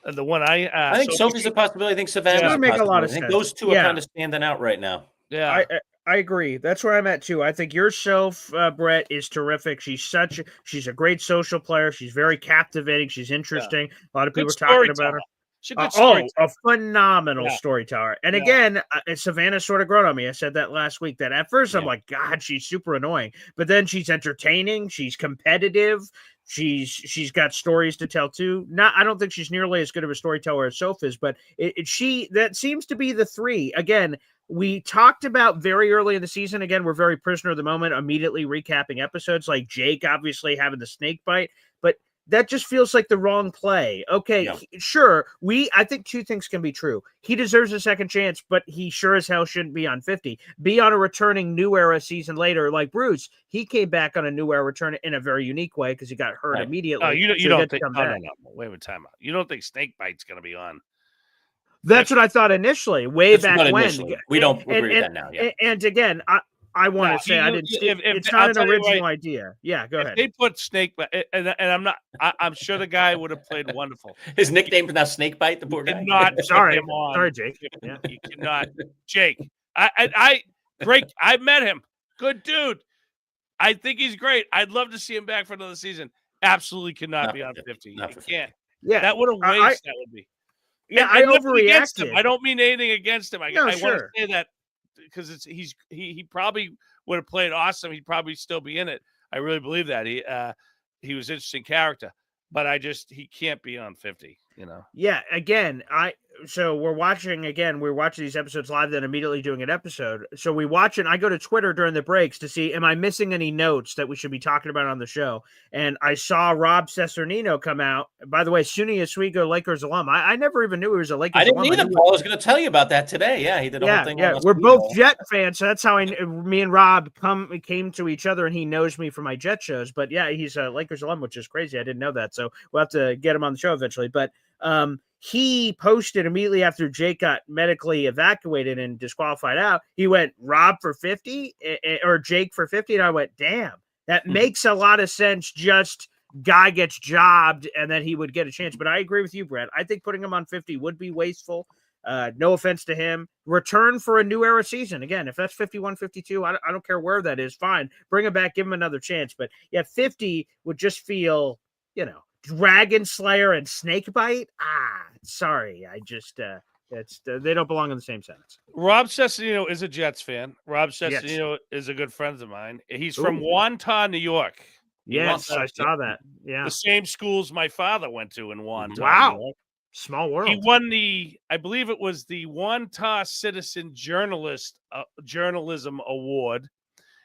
The one I think Sophie's a possibility. I think Savannah's a possibility. Make a lot of sense. I think sense. those two are kind of standing out right now. Yeah. I agree. That's where I'm at too. I think your Soph, Bret, is terrific. She's a great social player. She's very captivating. She's interesting. Yeah. A lot of people are talking about her. A phenomenal storyteller. And again, Savannah's sort of grown on me. I said that last week that at first I'm like, God, she's super annoying. But then she's entertaining. She's competitive. She's got stories to tell too. I don't think she's nearly as good of a storyteller as Soph is, but that seems to be the three. Again, we talked about very early in the season. Again, we're very prisoner of the moment, immediately recapping episodes like Jake obviously having the snake bite, but that just feels like the wrong play. Okay, sure. I think two things can be true. He deserves a second chance, but he sure as hell shouldn't be on 50. Be on a returning New Era season later, like Bruce. He came back on a New Era return in a very unique way because he got hurt immediately. Oh, you don't think? No. Wait a time out. You don't think Snakebite's going to be on? That's what I thought initially, way back when. We don't agree with that now. Yeah. And again, I want to say I didn't. It's not an original idea. Yeah, go ahead. They put Snakebite, and I'm not. I'm sure the guy would have played wonderful. His nickname is now Snakebite. The poor guy. Sorry, Jake. Yeah. You cannot, Jake. Great. I've met him. Good dude. I think he's great. I'd love to see him back for another season. Absolutely cannot be on 50. You can't. Yeah, that would have waste. That would be. Yeah, I overreacted. I don't mean anything against him. I want to say that because he probably would have played awesome. He'd probably still be in it. I really believe that he was an interesting character, but he can't be on 50. Yeah. Again, we're watching these episodes live, then immediately doing an episode. So we watch it. I go to Twitter during the breaks to see, am I missing any notes that we should be talking about on the show? And I saw Rob Cesarnino come out. By the way, SUNY Oswego Lakers alum. I never even knew he was a Lakers alum. I didn't either, Paul. I was going to tell you about that today. Yeah, he did a whole thing. Yeah, we're both Jet fans, so that's how me and Rob came to each other, and he knows me from my Jet shows. But yeah, he's a Lakers alum, which is crazy. I didn't know that. So we'll have to get him on the show eventually. But he posted immediately after Jake got medically evacuated and disqualified out. He went Rob for 50 or Jake for 50. And I went, damn, that makes a lot of sense. Just guy gets jobbed and then he would get a chance. But I agree with you, Bret. I think putting him on 50 would be wasteful. No offense to him. Return for a new era season. Again, if that's 51, 52, I don't care where that is. Fine. Bring him back. Give him another chance. But yeah, 50 would just feel, Dragon Slayer and Snakebite. Sorry. I just, they don't belong in the same sentence. Rob Cesternino is a Jets fan. Rob Cesternino is a good friend of mine. He's from Wantagh, New York. Yes, I saw that. Yeah. The same schools my father went to in Wantagh. Wow. Small world. He won I believe it was the Wantagh Citizen Journalism Award.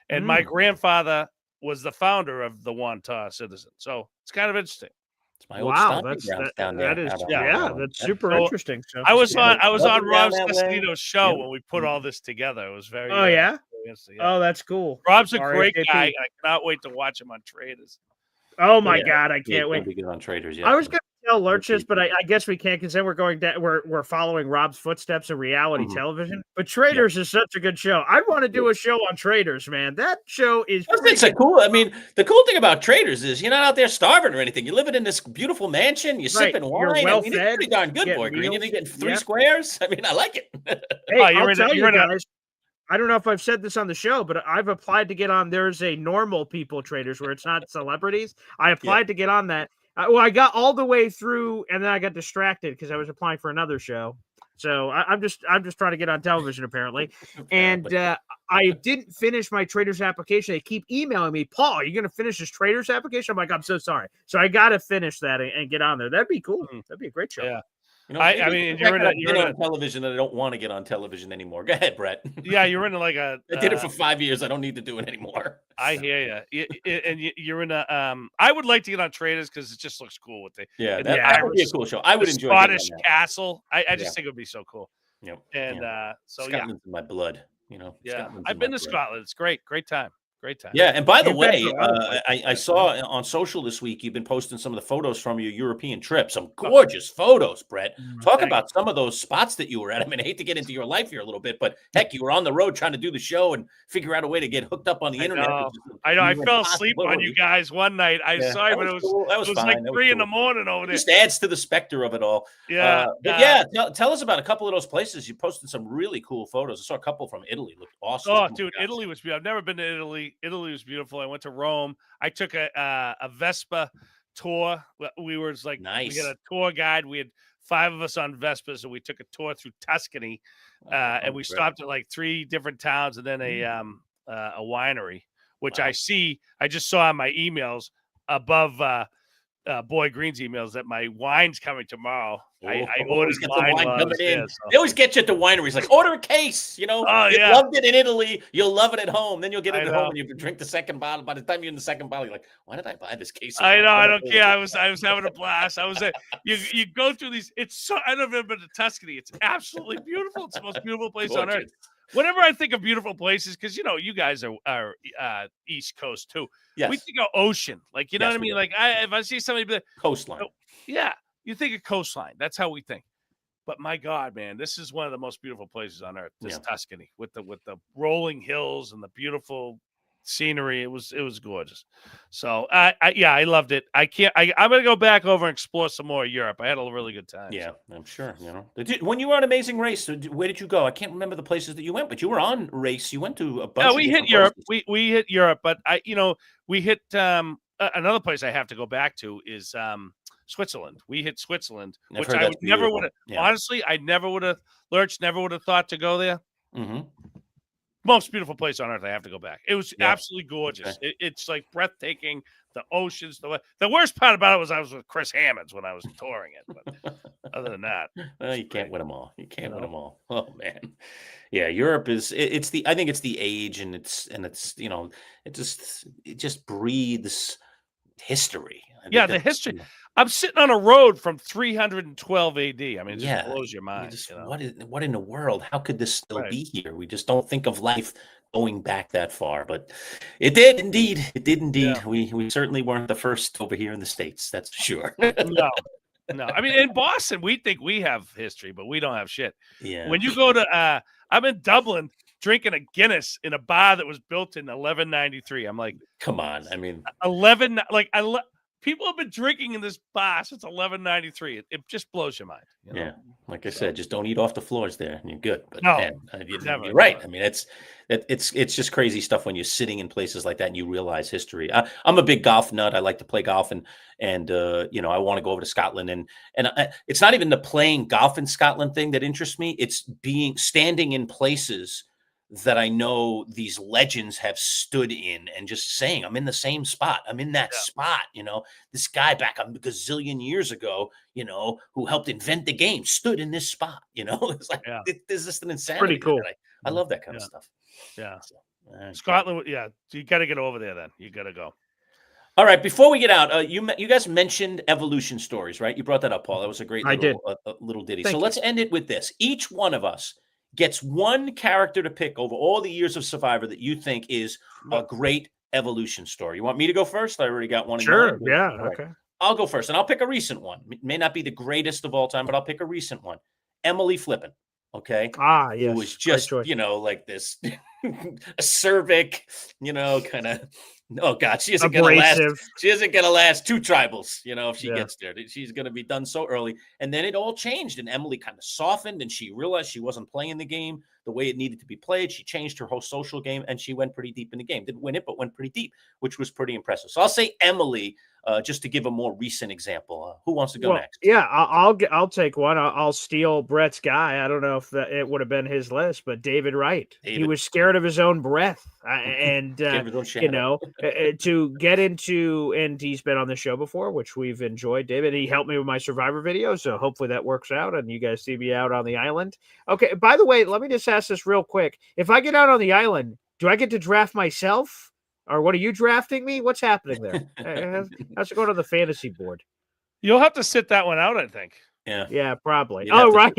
And my grandfather was the founder of the Wantagh Citizen. So it's kind of interesting. It's my old stomping grounds down there. That's super interesting. So I was on Rob Cesternino's show when we put all this together. It was very interesting. Oh, that's cool. Rob's a great guy. I cannot wait to watch him on Traders. Oh my God, I can't wait. To get on Traders. Yeah. I was going to tell Lurches, but I guess we can't because then we're going down. We're following Rob's footsteps in reality television. But Traders is such a good show. I'd want to do a show on Traders, man. That show is. It's cool. I mean, the cool thing about Traders is you're not out there starving or anything. You're living in this beautiful mansion. You're sipping wine. You're well it's fed, pretty darn good, Boy Green. You're getting 3 squares. I mean, I like it. Hey, I'll tell you guys. I don't know if I've said this on the show, but I've applied to get on. There's a normal people Traders where it's not celebrities. I applied to get on that. I got all the way through, and then I got distracted because I was applying for another show. So I'm just trying to get on television apparently, and I didn't finish my Traders application. They keep emailing me, Paul, are you going to finish this Traders application? I'm like, I'm so sorry. So I got to finish that and get on there. That'd be cool. That'd be a great show. Yeah. I mean, you're on television, and I don't want to get on television anymore. Go ahead, Brett. Yeah, you're in like I did it for 5 years. I don't need to do it anymore. I hear you. And you're in I would like to get on Traders because it just looks cool with that would be a cool show. I would enjoy Scottish Castle. I just think it would be so cool. Yep. And Scotland's in my blood. Yeah, I've been to Scotland. It's great time. Great time. Yeah, and by the way, I saw on social this week you've been posting some of the photos from your European trip. Some gorgeous photos, Brett. Talk about some of those spots that you were at. I mean, I hate to get into your life here a little bit, but heck, you were on the road trying to do the show and figure out a way to get hooked up on the internet. I know. I fell asleep on you guys one night. Sorry, but it was like 3 in the morning over there. Just adds to the specter of it all. Yeah. Tell us about a couple of those places. You posted some really cool photos. I saw a couple from Italy. Looked awesome. Oh, dude, Italy was beautiful. I've never been to Italy. Italy was beautiful. I went to Rome. I took a Vespa tour. We were like, nice. We had a tour guide. We had 5 of us on Vespas, and we took a tour through Tuscany. And we stopped at like 3 different towns and then a winery, which I just saw on my emails above Boy Green's emails that my wine's coming tomorrow. I ordered wine coming in. So. They always get you at the wineries, like order a case. You loved it in Italy, you'll love it at home. Then you'll get it at home and you drink the second bottle. By the time you're in the second bottle, you're like, why did I buy this case? I know, I don't care. I was having a blast. I was you go through these. I've never been to Tuscany. It's absolutely beautiful. It's the most beautiful place on earth. Whenever I think of beautiful places, because you guys are East Coast too. Yes. We think of ocean, like what I mean. Like if I see somebody, be like, coastline. You think of coastline. That's how we think. But my God, man, this is one of the most beautiful places on earth. This Tuscany with the rolling hills and the beautiful scenery. It was gorgeous. So I loved it. I'm gonna go back over and explore some more of Europe. I had a really good time. Yeah, so. I'm sure. When you were on Amazing Race, where did you go? I can't remember the places that you went, but you were on Race. You went to a bunch. Yeah, we hit Europe. We hit Europe, but we hit another place I have to go back to is Switzerland. We hit Switzerland, which I would never would have. Yeah. Honestly, I never would have. Lurch never would have thought to go there. Mm-hmm. Most beautiful place on earth. I have to go back. It was absolutely gorgeous. Okay. It's like breathtaking. The oceans. The worst part about it was I was with Chris Hammonds when I was touring it. But other than that, you can't win them all. You can't win them all. Oh man, yeah. Europe is. I think it's the age, and it's it just breathes history. The history. I'm sitting on a road from 312 AD. I mean, it just blows your mind. What in the world? How could this still be here? We just don't think of life going back that far, but it did indeed. It did indeed. Yeah. We certainly weren't the first over here in the States. That's for sure. No. I mean, in Boston, we think we have history, but we don't have shit. Yeah. When you go to, I'm in Dublin drinking a Guinness in a bar that was built in 1193. I'm like, come on. I mean, people have been drinking in this bar since 1193. It just blows your mind. You know? Yeah, like I said, just don't eat off the floors there, and you're good. But No, man, never, you're right. never. I mean, it's just crazy stuff when you're sitting in places like that and you realize history. I'm a big golf nut. I like to play golf, and I want to go over to Scotland, and it's not even the playing golf in Scotland thing that interests me. It's standing in places that I know these legends have stood in and just saying, I'm in the same spot. I'm in that spot. This guy back a gazillion years ago, who helped invent the game stood in this spot. It's like, there's just an insanity. Pretty cool. I love that kind of stuff. Yeah. So, Scotland. Yeah. You got to get over there then. You got to go. All right. Before we get out, you guys mentioned evolution stories, right? You brought that up, Paul. That was a great little ditty. So let's end it with this. Each one of us gets one character to pick over all the years of Survivor that you think is a great evolution story. You want me to go first? I already got one. Sure. Yeah. Right. Okay. I'll go first, and I'll pick a recent one. It may not be the greatest of all time, but I'll pick a recent one. Emily Flippin. Okay. Yes. Who was just, like this acerbic, kind of. Oh God, she isn't going to last. She isn't going to last two tribals. If she gets there, she's going to be done so early. And then it all changed, and Emily kind of softened, and she realized she wasn't playing the game the way it needed to be played. She changed her whole social game, and she went pretty deep in the game. Didn't win it, but went pretty deep, which was pretty impressive. So I'll say Emily, just to give a more recent example. Who wants to go next? Yeah, I'll take one. I'll steal Brett's guy. I don't know if it would have been his list, but David Wright. He was scared of his own breath, and to get into, and he's been on the show before, which we've enjoyed. David, he helped me with my Survivor video, so hopefully that works out, and you guys see me out on the island. Okay. By the way, let me just ask this real quick: if I get out on the island, do I get to draft myself? Or what, are you drafting me? What's happening there? How's it going on the fantasy board? You'll have to sit that one out, I think. Yeah, probably. Oh, right.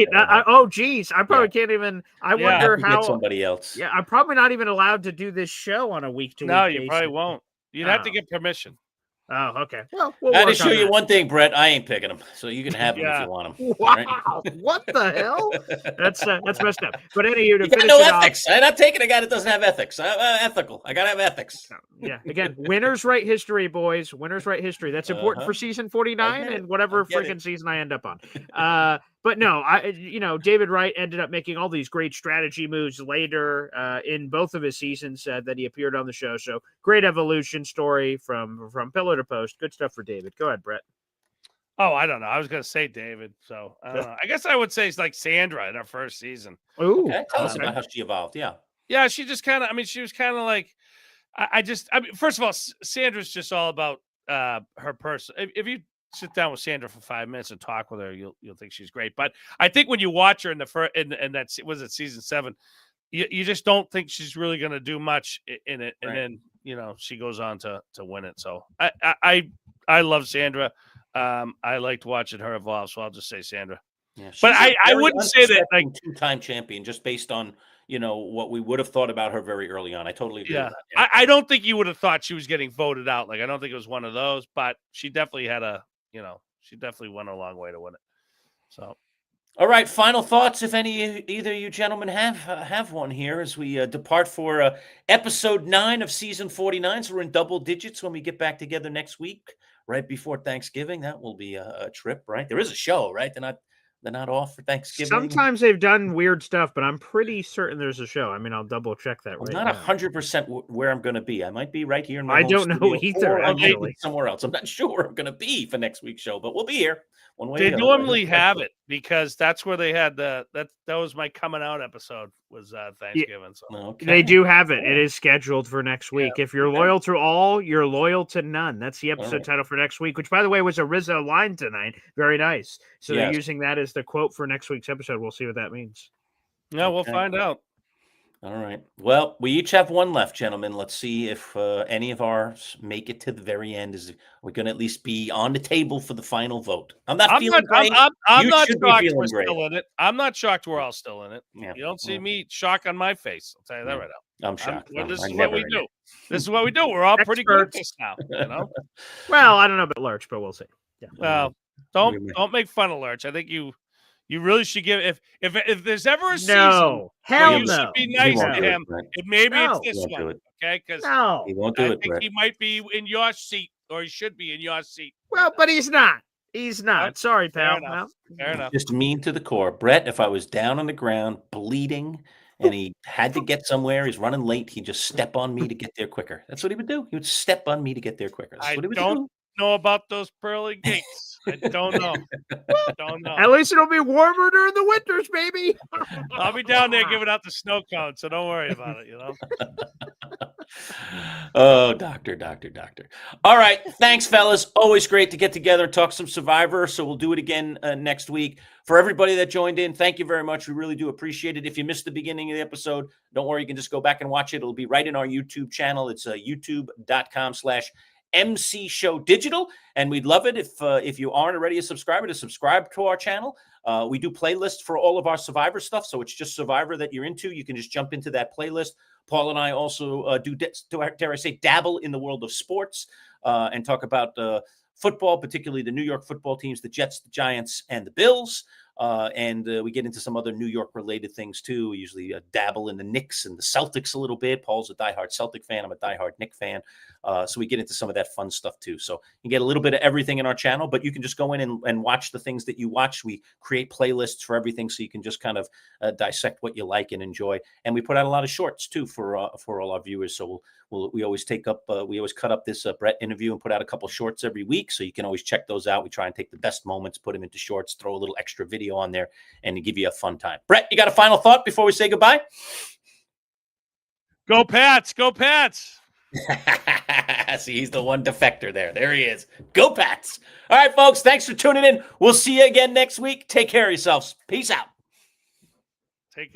Geez. I probably can't even. I wonder how. Somebody else. Yeah, I'm probably not even allowed to do this show on a week-to-week basis. No, you probably won't. You'd have to get permission. Oh, okay. Well, we'll I just show you one thing, Brett. I ain't picking them, so you can have them if you want them. Wow! Right? What the hell? That's messed up. But anyway, you got no ethics. I'm not taking a guy that doesn't have ethics. Ethical. I gotta have ethics. Yeah. Again, winners write history, boys. Winners write history. That's important for season 49 and whatever freaking season I end up on. But no, David Wright ended up making all these great strategy moves later in both of his seasons that he appeared on the show. So great evolution story from pillar to post. Good stuff for David. Go ahead, Brett. Oh, I don't know. I was going to say David. So I guess I would say it's like Sandra in her first season. Ooh, tell us about how she evolved. Yeah. Yeah, she just kind of. She was kind of like. First of all, Sandra's just all about her person. If you sit down with Sandra for 5 minutes and talk with her, you'll think she's great. But I think when you watch her in the first, and that's was it season 7, you just don't think she's really going to do much in it, and then she goes on to win it. So I love Sandra. I liked watching her evolve, so I'll just say Sandra. Yeah, but I wouldn't say that like 2-time champion just based on what we would have thought about her very early on. I totally agree with that. Yeah. I don't think you would have thought she was getting voted out. Like I don't think it was one of those, but she definitely had she definitely went a long way to win it. So, all right, final thoughts, if either you gentlemen have one here as we depart for episode 9 of season 49. So we're in double digits when we get back together next week, right before Thanksgiving. That will be a trip, right? There is a show, right? They're not off for Thanksgiving. Sometimes they've done weird stuff, but I'm pretty certain there's a show. I mean, I'll double check that. I'm not 100% where I'm going to be. I might be right here in my I don't know either. Actually, somewhere else. I'm not sure where I'm going to be for next week's show, but we'll be here. One way. They normally have it because that's where they had that was my coming out episode was Thanksgiving. So they do have it. It is scheduled for next week. If you're loyal to all, you're loyal to none. That's the episode title for next week, which by the way was a RZA line tonight. Very nice. So they're using that as the quote for next week's episode. We'll see what that means. Yeah, we'll find out. All right. Well, we each have one left, gentlemen. Let's see if any of ours make it to the very end. Is we're going to at least be on the table for the final vote? I'm not feeling great. I'm not shocked we're still in it. I'm not shocked we're all still in it. Yeah. You don't see me shock on my face. I'll tell you that right now. I'm shocked. This is what we do. This is what we do. We're all pretty good at this now. Well, I don't know about Lurch, but we'll see. Yeah. Well, don't make fun of Lurch. I think you really should give if there's ever a season hell you no. should be nice to him. Maybe it's this one, okay? Because he won't do it. I think he might be in your seat or he should be in your seat. Well, but he's not. He's not. What? Sorry, Fair pal. enough. No. Fair enough. Just mean to the core. Brett, if I was down on the ground bleeding and he had to get somewhere, he's running late, he'd just step on me to get there quicker. That's what he would do. He would step on me to get there quicker. That's I what he would don't do. know about those pearly gates. I don't know. Don't know. At least it'll be warmer during the winters, baby. I'll be down there giving out the snow cone, so don't worry about it, you know. Oh, doctor. All right. Thanks, fellas. Always great to get together and talk some Survivor. So we'll do it again next week. For everybody that joined in, thank you very much. We really do appreciate it. If you missed the beginning of the episode, don't worry. You can just go back and watch it. It'll be right in our YouTube channel. It's youtube.com/MC Show Digital, and we'd love it if you aren't already a subscriber to subscribe to our channel. We do playlists for all of our Survivor stuff, so it's just Survivor that you're into. You can just jump into that playlist. Paul and I also dare I say, dabble in the world of sports and talk about football, particularly the New York football teams, the Jets, the Giants, and the Bills. And we get into some other New York-related things, too. We usually dabble in the Knicks and the Celtics a little bit. Paul's a diehard Celtic fan. I'm a diehard Knick fan. So we get into some of that fun stuff, too. So you get a little bit of everything in our channel, but you can just go in and watch the things that you watch. We create playlists for everything, so you can just kind of dissect what you like and enjoy. And we put out a lot of shorts, too, for all our viewers. So we always cut up this Bret interview and put out a couple shorts every week. So you can always check those out. We try and take the best moments, put them into shorts, throw a little extra video on there, and give you a fun time. Bret, you got a final thought before we say goodbye? Go Pats! Go Pats! See, he's the one defector there. There he is. Go Pats! All right, folks, thanks for tuning in. We'll see you again next week. Take care of yourselves. Peace out. Take care.